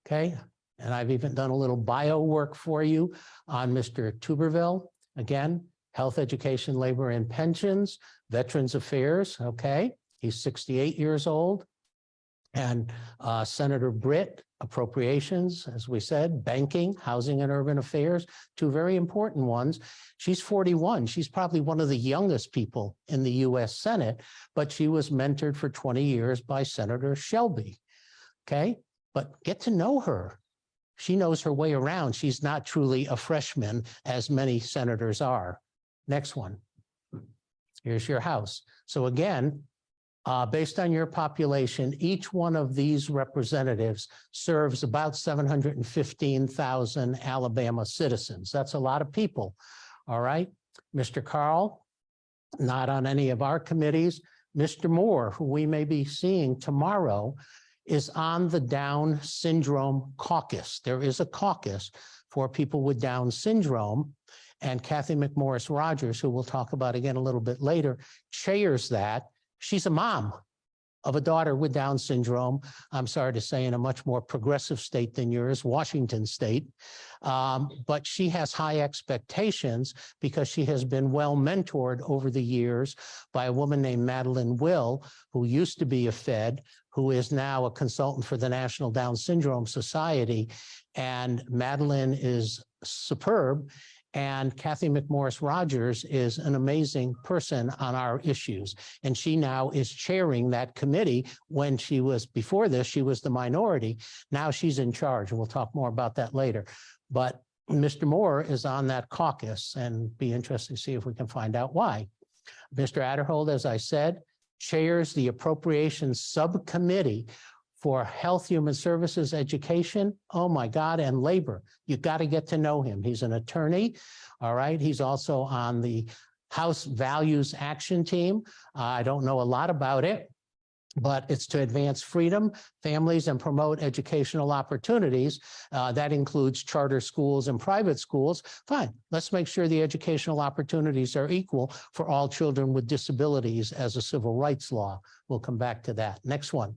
Okay, and I've even done a little bio work for you on Mr. Tuberville. Again, health, education, labor, and pensions, Veterans Affairs, okay? He's 68 years old. And Senator Britt, appropriations, as we said, banking, housing and urban affairs, two very important ones. She's 41. She's probably one of the youngest people in the US Senate, but she was mentored for 20 years by Senator Shelby, okay? But get to know her. She knows her way around. She's not truly a freshman, as many senators are. Next one. Here's your House. So again, based on your population, each one of these representatives serves about 715,000 Alabama citizens. That's a lot of people, all right? Mr. Carl, not on any of our committees. Mr. Moore, who we may be seeing tomorrow, is on the Down Syndrome Caucus. There is a caucus for people with Down syndrome, and Kathy McMorris Rogers, who we'll talk about again a little bit later, chairs that. She's a mom of a daughter with Down syndrome. I'm sorry to say in a much more progressive state than yours, Washington State. But she has high expectations because she has been well mentored over the years by a woman named Madeline Will, who used to be a Fed, who is now a consultant for the National Down Syndrome Society. And Madeline is superb. And Kathy McMorris Rogers is an amazing person on our issues. And she now is chairing that committee. When she was, before this, she was the minority. Now she's in charge, and we'll talk more about that later. But Mr. Moore is on that caucus, and be interesting to see if we can find out why. Mr. Adderhold, as I said, chairs the Appropriations Subcommittee for Health, Human Services, Education, oh my God, and Labor. You've got to get to know him. He's an attorney, all right? He's also on the House Values Action Team. I don't know a lot about it, but it's to advance freedom, families, and promote educational opportunities. That includes charter schools and private schools. Fine, let's make sure the educational opportunities are equal for all children with disabilities as a civil rights law. We'll come back to that. Next one.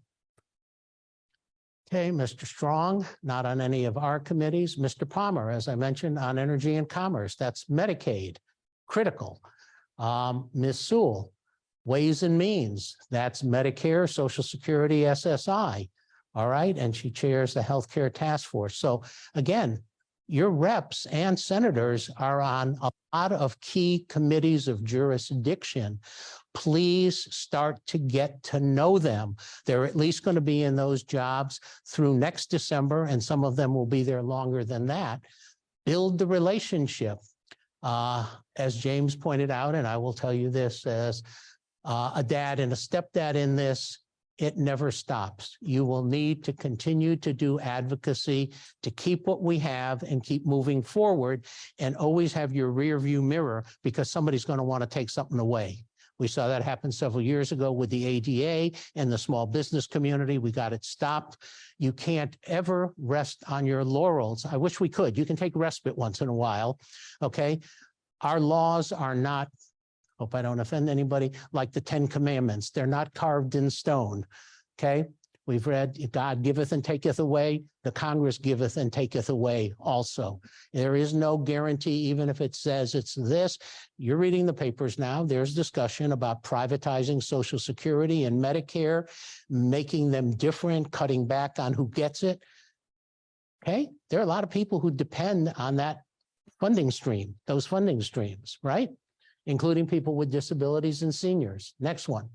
Okay, Mr. Strong, not on any of our committees. Mr. Palmer, as I mentioned, on Energy and Commerce, that's Medicaid, critical. Ms. Sewell, Ways and Means, that's Medicare, Social Security, SSI, all right? And she chairs the Healthcare Task Force. So again, your reps and senators are on a lot of key committees of jurisdiction. Please start to get to know them. They're at least going to be in those jobs through next December, and some of them will be there longer than that. Build the relationship. As James pointed out, and I will tell you this as a dad and a stepdad in this, it never stops. You will need to continue to do advocacy to keep what we have and keep moving forward, and always have your rear view mirror, because somebody's going to want to take something away. We saw that happen several years ago with the ADA and the small business community. We got it stopped. You can't ever rest on your laurels. I wish we could. You can take respite once in a while, okay? Our laws are not, hope I don't offend anybody, like the 10 Commandments. They're not carved in stone, okay? We've read, God giveth and taketh away, the Congress giveth and taketh away also. There is no guarantee, even if it says it's this. You're reading the papers now. There's discussion about privatizing Social Security and Medicare, making them different, cutting back on who gets it. Okay, there are a lot of people who depend on that funding stream, those funding streams, right? Including people with disabilities and seniors. Next one.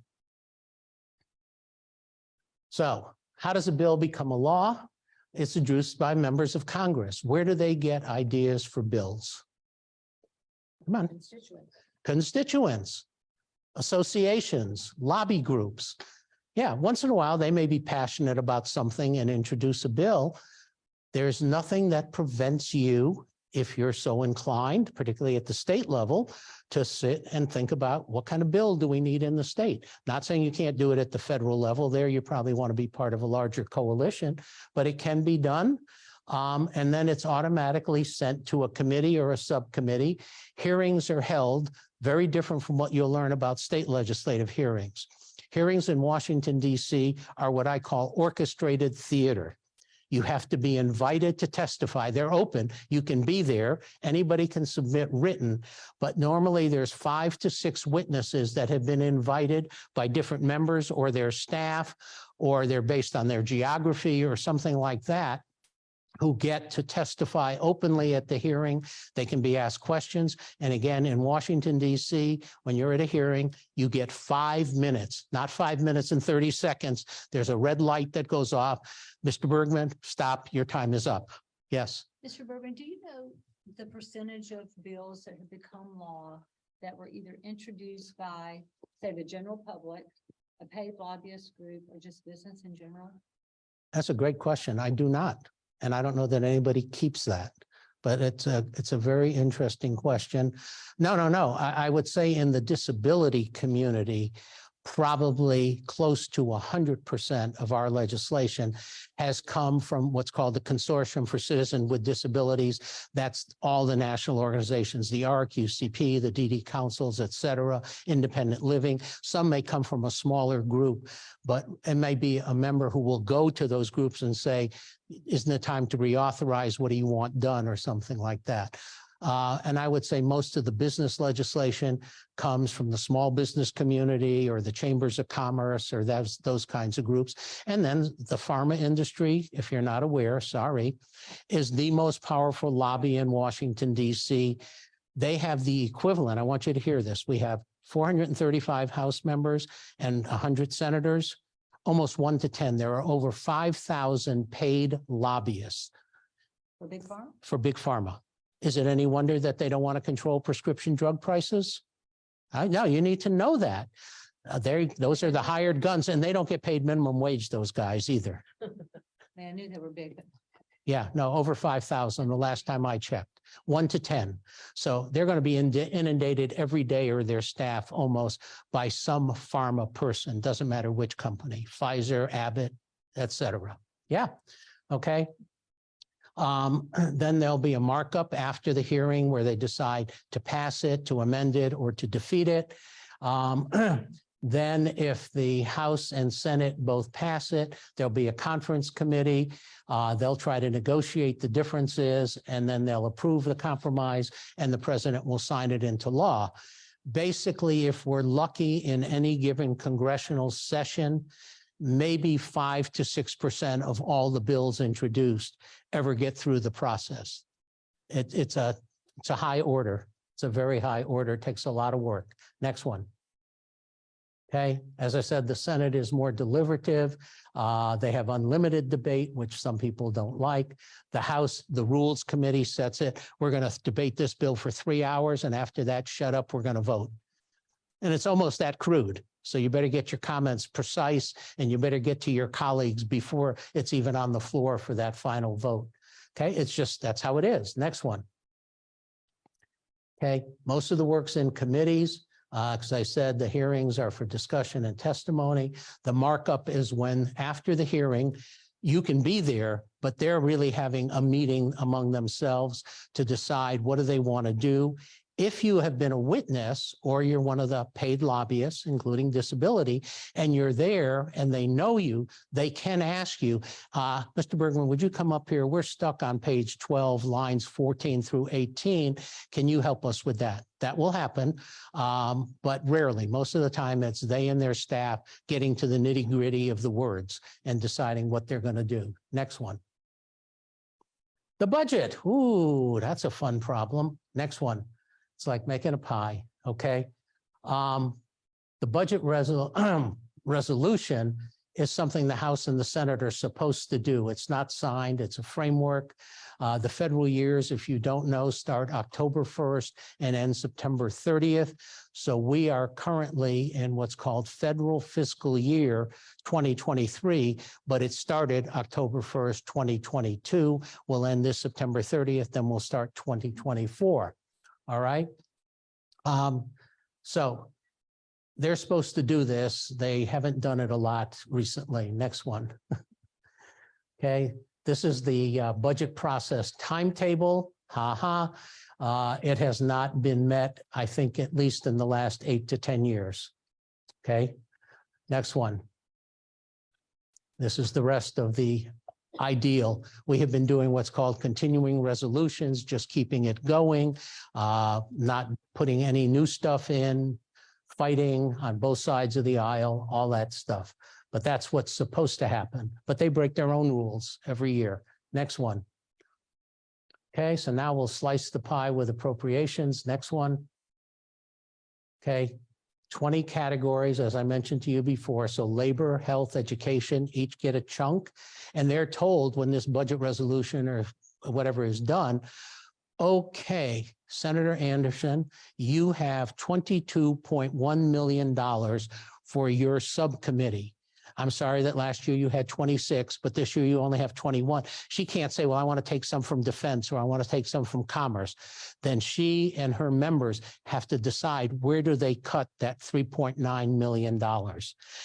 So how does a bill become a law? It's introduced by members of Congress. Where do they get ideas for bills? Come on. Constituents, associations, lobby groups. Yeah, once in a while, they may be passionate about something and introduce a bill. There's nothing that prevents you, if you're so inclined, particularly at the state level, to sit and think about what kind of bill do we need in the state? Not saying you can't do it at the federal level. There, you probably want to be part of a larger coalition, but it can be done. And then it's automatically sent to a committee or a subcommittee. Hearings are held, very different from what you'll learn about state legislative hearings. Hearings in Washington, D.C. are what I call orchestrated theater. You have to be invited to testify. They're open. You can be there. Anybody can submit written, but normally there's 5 to 6 witnesses that have been invited by different members or their staff, or they're based on their geography or something like that, who get to testify openly at the hearing. They can be asked questions. And again, in Washington, D.C., when you're at a hearing, you get 5 minutes, not 5 minutes and 30 seconds. There's a red light that goes off. Mr. Bergman, stop, your time is up. Yes. Mr. Bergman, do you know the percentage of bills that have become law that were either introduced by, say, the general public, a paid lobbyist group, or just business in general? That's a great question. I do not. And I don't know that anybody keeps that, but it's a very interesting question. No. I would say in the disability community, probably close to 100% of our legislation has come from what's called the Consortium for Citizens with Disabilities. That's all the national organizations, the RQCP, the DD councils, et cetera, independent living. Some may come from a smaller group, but it may be a member who will go to those groups and say, isn't it time to reauthorize? What do you want done, or something like that? And I would say most of the business legislation comes from the small business community or the chambers of commerce or those kinds of groups. And then the pharma industry, if you're not aware, sorry, is the most powerful lobby in Washington, D.C. They have the equivalent. I want you to hear this. We have 435 House members and 100 senators, almost 1 to 10. There are over 5,000 paid lobbyists. For big pharma? For big pharma. Is it any wonder that they don't want to control prescription drug prices? No, you need to know that. Those are the hired guns, and they don't get paid minimum wage, those guys either. Man, I knew they were big. Yeah, no, over 5,000 the last time I checked, 1 to 10. So they're going to be inundated every day, or their staff almost, by some pharma person. Doesn't matter which company, Pfizer, Abbott, et cetera. Yeah, okay. Then there'll be a markup after the hearing where they decide to pass it, to amend it, or to defeat it. Then if the House and Senate both pass it, there'll be a conference committee. They'll try to negotiate the differences, and then they'll approve the compromise, and the president will sign it into law. Basically, if we're lucky in any given congressional session, maybe 5 to 6% of all the bills introduced ever get through the process. It's a high order. It's a very high order. It takes a lot of work. Next one. Okay, as I said, the Senate is more deliberative. They have unlimited debate, which some people don't like. The House, the Rules Committee sets it. We're going to debate this bill for 3 hours, and after that, shut up, we're going to vote. And it's almost that crude. So you better get your comments precise, and you better get to your colleagues before it's even on the floor for that final vote. Okay, it's just, that's how it is. Next one. Okay, most of the work's in committees. Because I said the hearings are for discussion and testimony. The markup is when, after the hearing, you can be there, but they're really having a meeting among themselves to decide what do they want to do. If you have been a witness, or you're one of the paid lobbyists, including disability, and you're there and they know you, they can ask you, Mr. Bergman, would you come up here? We're stuck on page 12, lines 14 through 18. Can you help us with that? That will happen, but rarely. Most of the time, it's they and their staff getting to the nitty-gritty of the words and deciding what they're going to do. Next one. The budget. Ooh, that's a fun problem. Next one. It's like making a pie, okay? The budget resolution is something the House and the Senate are supposed to do. It's not signed. It's a framework. The federal years, if you don't know, start October 1st and end September 30th. So we are currently in what's called federal fiscal year 2023, but it started October 1st, 2022. We'll end this September 30th, then we'll start 2024. All right. So they're supposed to do this. They haven't done it a lot recently. Next one. Okay, this is the budget process timetable. It has not been met, I think, at least in the last 8 to 10 years. Okay, next one. This is the rest of the ideal. We have been doing what's called continuing resolutions, just keeping it going, not putting any new stuff in, fighting on both sides of the aisle, all that stuff. But that's what's supposed to happen. But they break their own rules every year. Next one. Okay, so now we'll slice the pie with appropriations. Next one. Okay, 20 categories, as I mentioned to you before. So labor, health, education, each get a chunk. And they're told when this budget resolution or whatever is done, okay, Senator Anderson, you have $22.1 million for your subcommittee. I'm sorry that last year you had 26, but this year you only have 21. She can't say, well, I want to take some from defense or I want to take some from commerce. Then she and her members have to decide where do they cut that $3.9 million.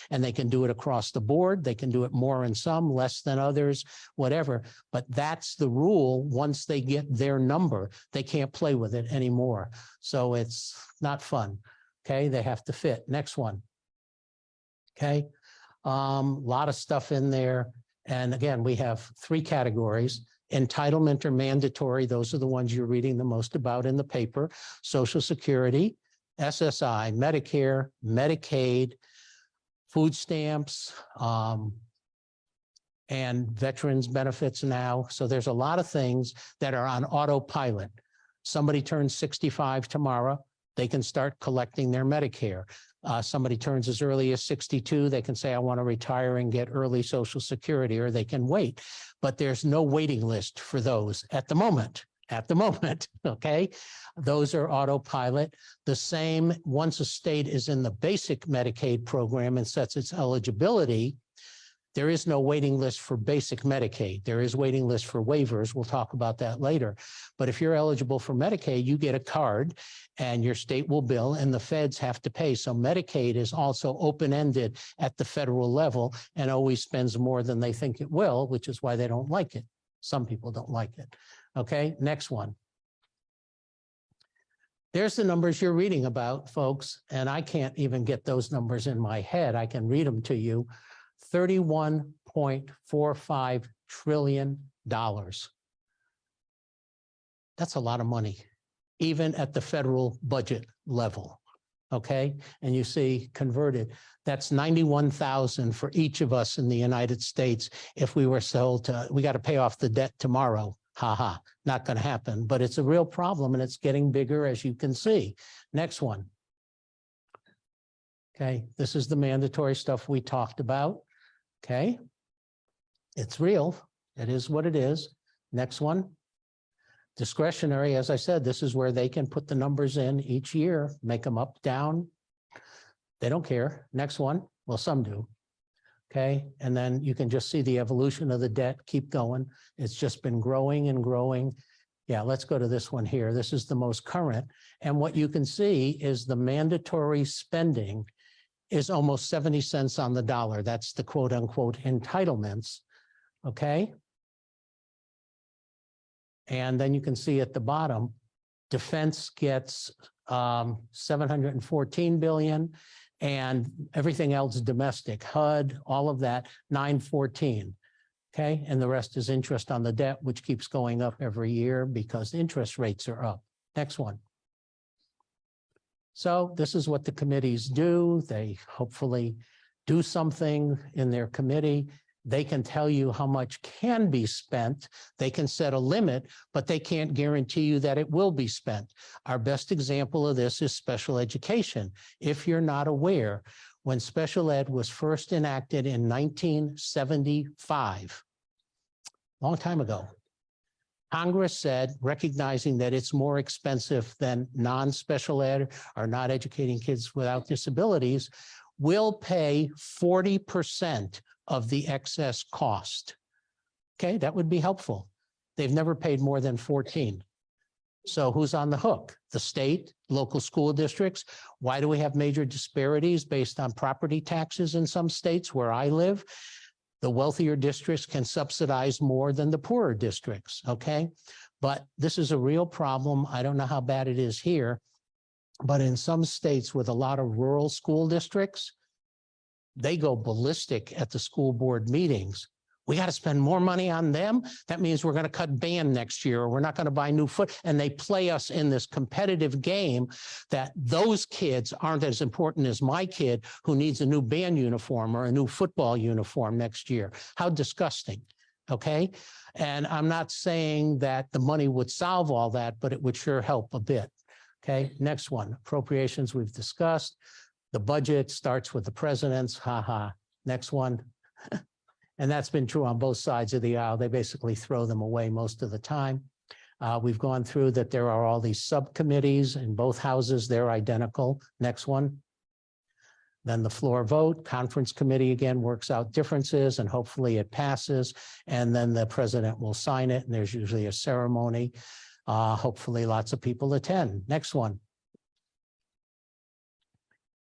And they can do it across the board. They can do it more in some, less than others, whatever. But that's the rule. Once they get their number, they can't play with it anymore. So it's not fun. Okay, they have to fit. Next one. Okay. Lot of stuff in there. And again, we have 3 categories: entitlement or mandatory. Those are the ones you're reading the most about in the paper. Social Security, SSI, Medicare, Medicaid, food stamps, and veterans benefits now. So there's a lot of things that are on autopilot. Somebody turns 65 tomorrow, they can start collecting their Medicare. Somebody turns as early as 62, they can say, I want to retire and get early Social Security, or they can wait. But there's no waiting list for those at the moment. Okay? Those are autopilot. The same, once a state is in the basic Medicaid program and sets its eligibility, there is no waiting list for basic Medicaid. There is waiting list for waivers. We'll talk about that later. But if you're eligible for Medicaid, you get a card and your state will bill and the feds have to pay. So Medicaid is also open-ended at the federal level and always spends more than they think it will, which is why they don't like it. Some people don't like it. Okay, next one. There's the numbers you're reading about, folks, and I can't even get those numbers in my head. I can read them to you. $31.45 trillion. That's a lot of money, even at the federal budget level. Okay. And you see converted, that's 91,000 for each of us in the United States. If we were sold to, we got to pay off the debt tomorrow. Not going to happen, but it's a real problem and it's getting bigger, as you can see. Next one. Okay. This is the mandatory stuff we talked about. Okay, it's real. It is what it is. Next one. Discretionary, as I said, this is where they can put the numbers in each year, make them up, down. They don't care. Next one. Well, some do. Okay, and then you can just see the evolution of the debt keep going. It's just been growing and growing. Yeah, let's go to this one here. This is the most current. And what you can see is the mandatory spending is almost 70 cents on the dollar. That's the quote unquote entitlements. Okay. And then you can see at the bottom, defense gets 714 billion and everything else domestic, HUD, all of that, 914. Okay. And the rest is interest on the debt, which keeps going up every year because interest rates are up. Next one. So this is what the committees do. They hopefully do something in their committee. They can tell you how much can be spent. They can set a limit, but they can't guarantee you that it will be spent. Our best example of this is special education. If you're not aware, when special ed was first enacted in 1975, long time ago, Congress said, recognizing that it's more expensive than non-special ed or not educating kids without disabilities, will pay 40% of the excess cost. Okay, that would be helpful. They've never paid more than 14. So who's on the hook? The state, local school districts? Why do we have major disparities based on property taxes in some states where I live? The wealthier districts can subsidize more than the poorer districts, okay? But this is a real problem. I don't know how bad it is here, but in some states with a lot of rural school districts, they go ballistic at the school board meetings. We got to spend more money on them. That means we're going to cut band next year, or we're not going to buy new foot. And they play us in this competitive game that those kids aren't as important as my kid who needs a new band uniform or a new football uniform next year. How disgusting. Okay. And I'm not saying that the money would solve all that, but it would sure help a bit. Okay. Next one, appropriations we've discussed. The budget starts with the president's, haha. Next one. And that's been true on both sides of the aisle. They basically throw them away most of the time. We've gone through that there are all these subcommittees in both houses. They're identical. Next one. Then the floor vote. Conference committee again works out differences and hopefully it passes. And then the president will sign it and there's usually a ceremony. Hopefully lots of people attend. Next one.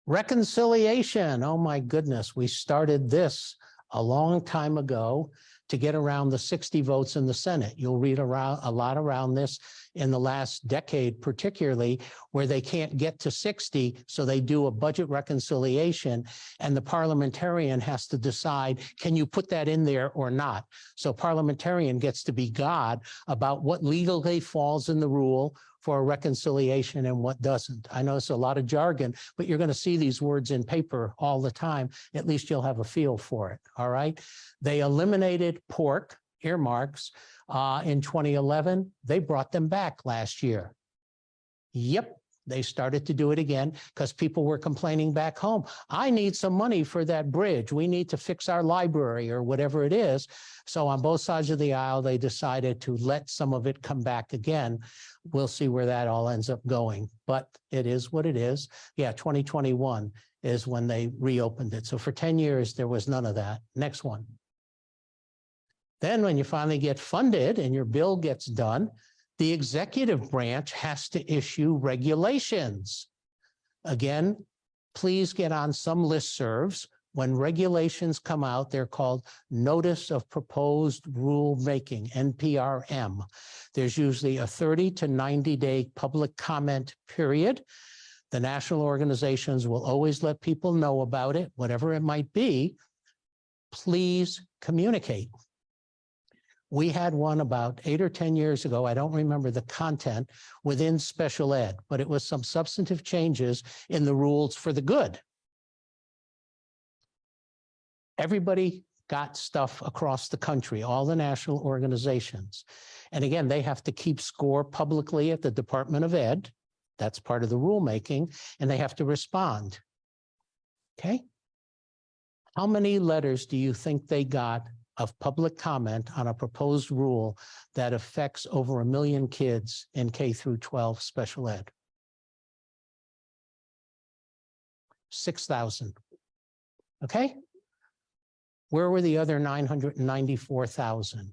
Reconciliation. Oh my goodness. We started this a long time ago to get around the 60 votes in the Senate. You'll read around a lot around this in the last decade, particularly where they can't get to 60. So they do a budget reconciliation and the parliamentarian has to decide, can you put that in there or not? So parliamentarian gets to be God about what legally falls in the rule for a reconciliation and what doesn't. I know it's a lot of jargon, but you're going to see these words in paper all the time. At least you'll have a feel for it. All right. They eliminated pork earmarks in 2011. They brought them back last year. Yep. They started to do it again because people were complaining back home. I need some money for that bridge. We need to fix our library or whatever it is. So on both sides of the aisle, they decided to let some of it come back again. We'll see where that all ends up going, but it is what it is. Yeah, 2021 is when they reopened it. So for 10 years, there was none of that. Next one. Then when you finally get funded and your bill gets done, the executive branch has to issue regulations. Again, please get on some listservs. When regulations come out, they're called Notice of Proposed Rulemaking, NPRM. There's usually a 30 to 90-day public comment period. The national organizations will always let people know about it, whatever it might be. Please communicate. We had one about 8 or 10 years ago. I don't remember the content within special ed, but it was some substantive changes in the rules for the good. Everybody got stuff across the country, all the national organizations. And again, they have to keep score publicly at the Department of Ed. That's part of the rulemaking, and they have to respond. Okay. How many letters do you think they got of public comment on a proposed rule that affects over 1 million kids in K through 12 special ed? 6,000. Okay. Where were the other 994,000?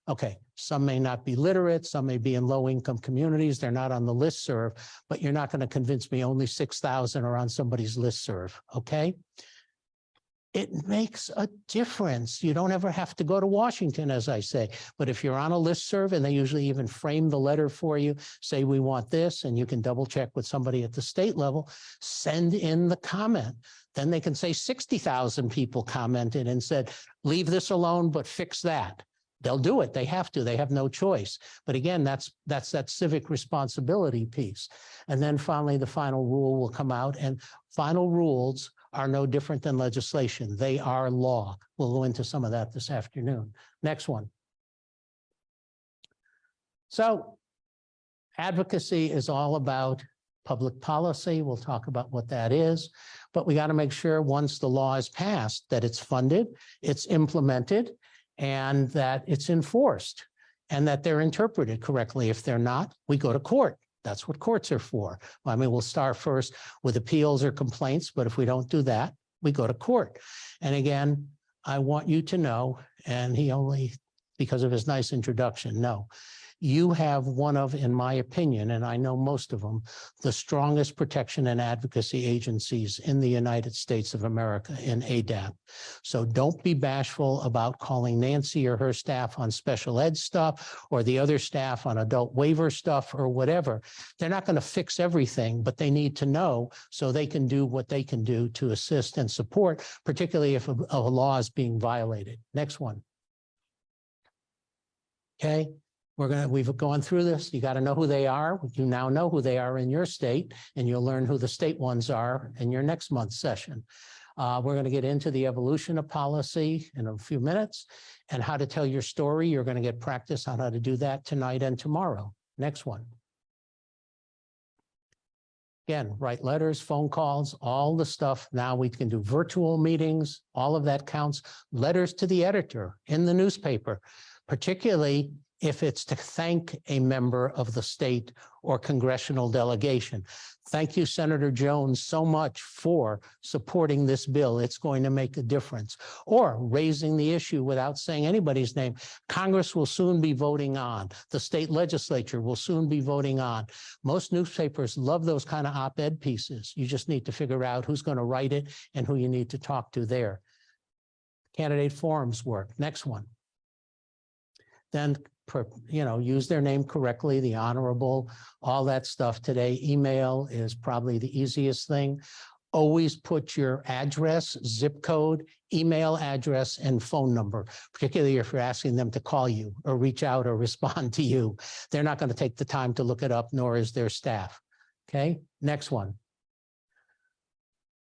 Okay, some may not be literate, some may be in low-income communities, they're not on the listserv, but you're not going to convince me only 6,000 are on somebody's listserv, okay? It makes a difference. You don't ever have to go to Washington, as I say, but if you're on a listserv and they usually even frame the letter for you, say we want this, and you can double check with somebody at the state level, send in the comment. Then they can say 60,000 people commented and said, leave this alone, but fix that. They'll do it. They have to. They have no choice. But again, that's that civic responsibility piece. And then finally, the final rule will come out, and final rules are no different than legislation. They are law. We'll go into some of that this afternoon. Next one. So advocacy is all about Public policy, we'll talk about what that is. But we got to make sure once the law is passed, that it's funded, it's implemented, and that it's enforced, and that they're interpreted correctly. If they're not, we go to court. That's what courts are for. I mean, we'll start first with appeals or complaints, but if we don't do that, we go to court. And again, I want you to know, and he only, because of his nice introduction, no. You have one of, in my opinion, and I know most of them, the strongest protection and advocacy agencies in the United States of America in ADAP. So don't be bashful about calling Nancy or her staff on special ed stuff or the other staff on adult waiver stuff or whatever. They're not going to fix everything, but they need to know so they can do what they can do to assist and support, particularly if a law is being violated. Next one. Okay. We've gone through this. You got to know who they are. You now know who they are in your state, and you'll learn who the state ones are in your next month's session. We're going to get into the evolution of policy in a few minutes and how to tell your story. You're going to get practice on how to do that tonight and tomorrow. Next one. Again, write letters, phone calls, all the stuff. Now we can do virtual meetings. All of that counts. Letters to the editor in the newspaper, particularly if it's to thank a member of the state or congressional delegation. Thank you, Senator Jones, so much for supporting this bill. It's going to make a difference. Or raising the issue without saying anybody's name. Congress will soon be voting on. The state legislature will soon be voting on. Most newspapers love those kind of op-ed pieces. You just need to figure out who's going to write it and who you need to talk to there. Candidate forums work. Next one. Then use their name correctly, the honorable, all that stuff today. Email is probably the easiest thing. Always put your address, zip code, email address, and phone number, particularly if you're asking them to call you or reach out or respond to you. They're not going to take the time to look it up, nor is their staff. Okay, next one.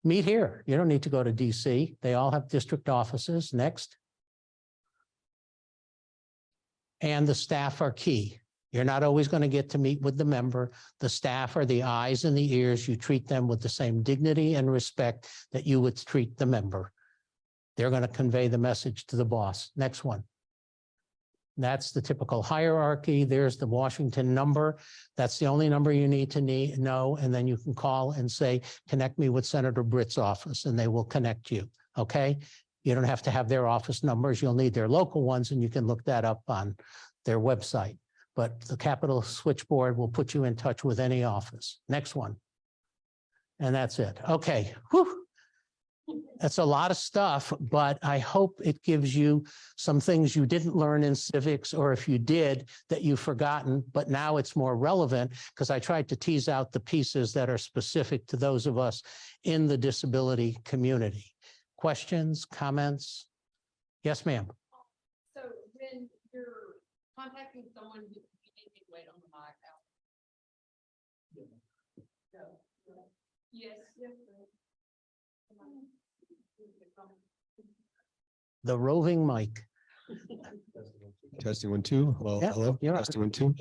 Meet here. You don't need to go to DC. They all have district offices. Next. And the staff are key. You're not always going to get to meet with the member. The staff are the eyes and the ears. You treat them with the same dignity and respect that you would treat the member. They're going to convey the message to the boss. Next one. That's the typical hierarchy. There's the Washington number. That's the only number you need to know. And then you can call and say, connect me with Senator Britt's office, and they will connect you. Okay. You don't have to have their office numbers. You'll need their local ones, and you can look that up on their website. But the Capitol switchboard will put you in touch with any office. Next one. And that's it. Okay. Whew. That's a lot of stuff, but I hope it gives you some things you didn't learn in civics, or if you did, that you've forgotten, but now it's more relevant because I tried to tease out the pieces that are specific to those of us in the disability community. Questions, comments? Yes, ma'am. So when you're contacting someone, you need to wait on the mic out. No. Yes. The roving mic. Testing 1, 2. Hello, Yeah, hello. you're on. Testing 1, 2.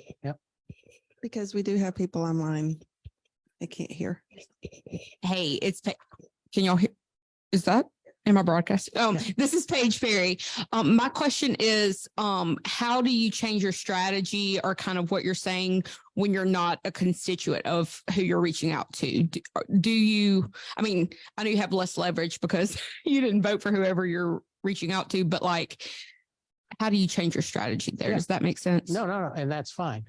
Because we do have people online. They can't hear. Hey, can y'all hear? Is that in my broadcast? Yeah. This is Paige Ferry. My question is, how do you change your strategy or kind of what you're saying when you're not a constituent of who you're reaching out to? Do you, I mean, I know you have less leverage because you didn't vote for whoever you're reaching out to, but like, how do you change your strategy there? Yeah. Does that make sense? No, and that's fine.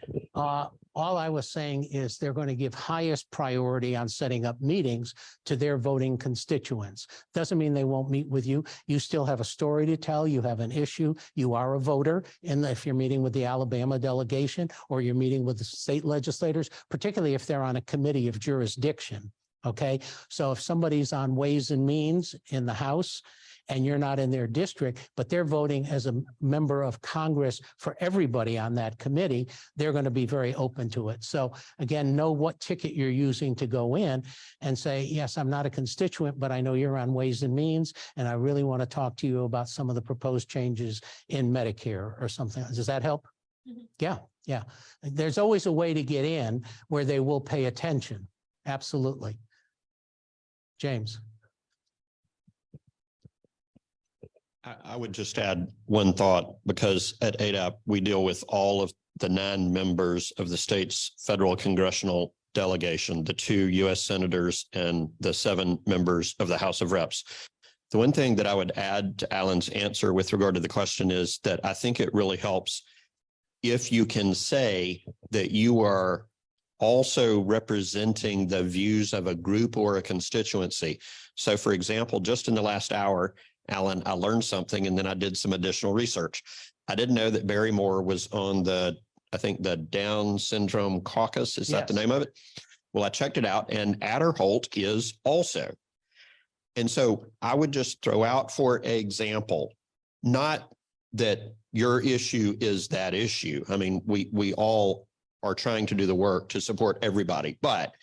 All I was saying is they're going to give highest priority on setting up meetings to their voting constituents. Doesn't mean they won't meet with you. You still have a story to tell. You have an issue. You are a voter. And if you're meeting with the Alabama delegation or you're meeting with the state legislators, particularly if they're on a committee of jurisdiction. Okay. So if somebody's on Ways and Means in the House and you're not in their district, but they're voting as a member of Congress for everybody on that committee, they're going to be very open to it. So again, know what ticket you're using to go in and say, yes, I'm not a constituent, but I know you're on Ways and Means, and I really want to talk to you about some of the proposed changes in Medicare or something. Does that help? Mm-hmm. Yeah. There's always a way to get in where they will pay attention. absolutely. James, I would just add one thought, because at ADAP, we deal with all of the 9 members of the state's federal congressional delegation, the 2 U.S. senators and the 7 members of the House of Reps. The one thing that I would add to Allan's answer with regard to the question is that I think it really helps if you can say that you are also representing the views of a group or a constituency. So for example, just in the last hour, Allan, I learned something and then I did some additional research. I didn't know that Barrymore was on I think the Down Syndrome Caucus. Is that the Yes. name of it? Well, I checked it out, and Adderholt is also. And so I would just throw out, for example, not that your issue is that issue. I mean, we all are trying to do the work to support everybody. But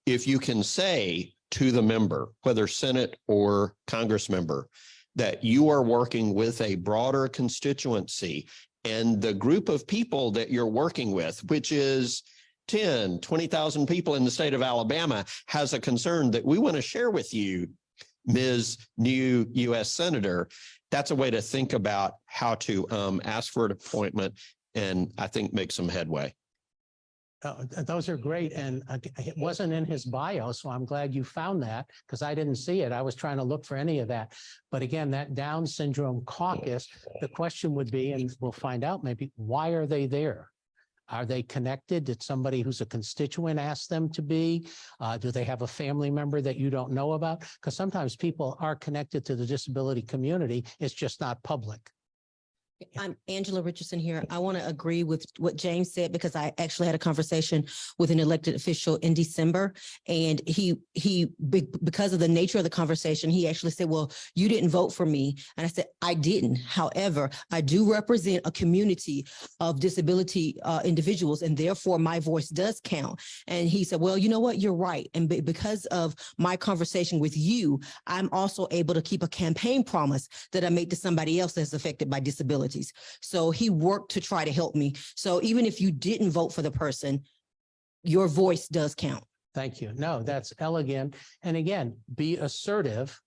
if you can say to the member, whether Senate or Congress member, that you are working with a broader constituency, and the group of people that you're working with, which is 10, 20,000 people in the state of Alabama, has a concern that we want to share with you, Ms. New U.S. Senator, that's a way to think about how to ask for an appointment and I think make some headway. those are great. And it wasn't in his bio, so I'm glad you found that, because I didn't see it. I was trying to look for any of that. But again, that Down Syndrome Caucus, the question would be, and we'll find out maybe, why are they there? Are they connected? Did somebody who's a constituent ask them to be? Do they have a family member that you don't know about? Because sometimes people are connected to the disability community. It's just not public. I'm Angela Richardson here. I want to agree with what James said, because I actually had a conversation with an elected official in December, and because of the nature of the conversation, he actually said, well, you didn't vote for me. And I said, I didn't. However, I do represent a community of disability individuals, and therefore my voice does count. And he said, well, you know what? You're right. And because of my conversation with you, I'm also able to keep a campaign promise that I made to somebody else that's affected by disability. So he worked to try to help me. So even if you didn't vote for the person, your voice does count. Thank you. No, that's elegant. And again, be assertive.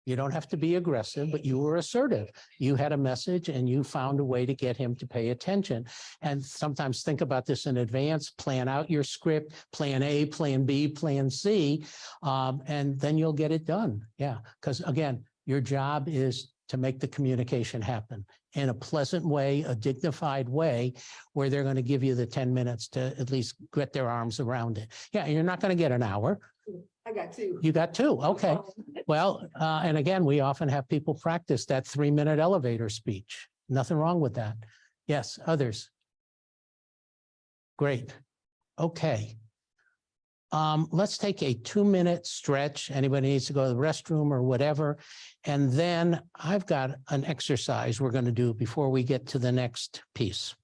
You don't have to be aggressive, but you were assertive. You had a message and you found a way to get him to pay attention. And sometimes think about this in advance, plan out your script, plan A, plan B, plan C, and then you'll get it done. Yeah, because again, your job is to make the communication happen in a pleasant way, a dignified way, where they're going to give you the 10 minutes to at least get their arms around it. Yeah, you're not going to get an hour. I got 2. You got 2. Okay. Well, and again, we often have people practice that 3-minute elevator speech. Nothing wrong with that. Yes, others. Great. Okay. Let's take a 2-minute stretch. Anybody needs to go to the restroom or whatever. And then I've got an exercise we're going to do before we get to the next piece.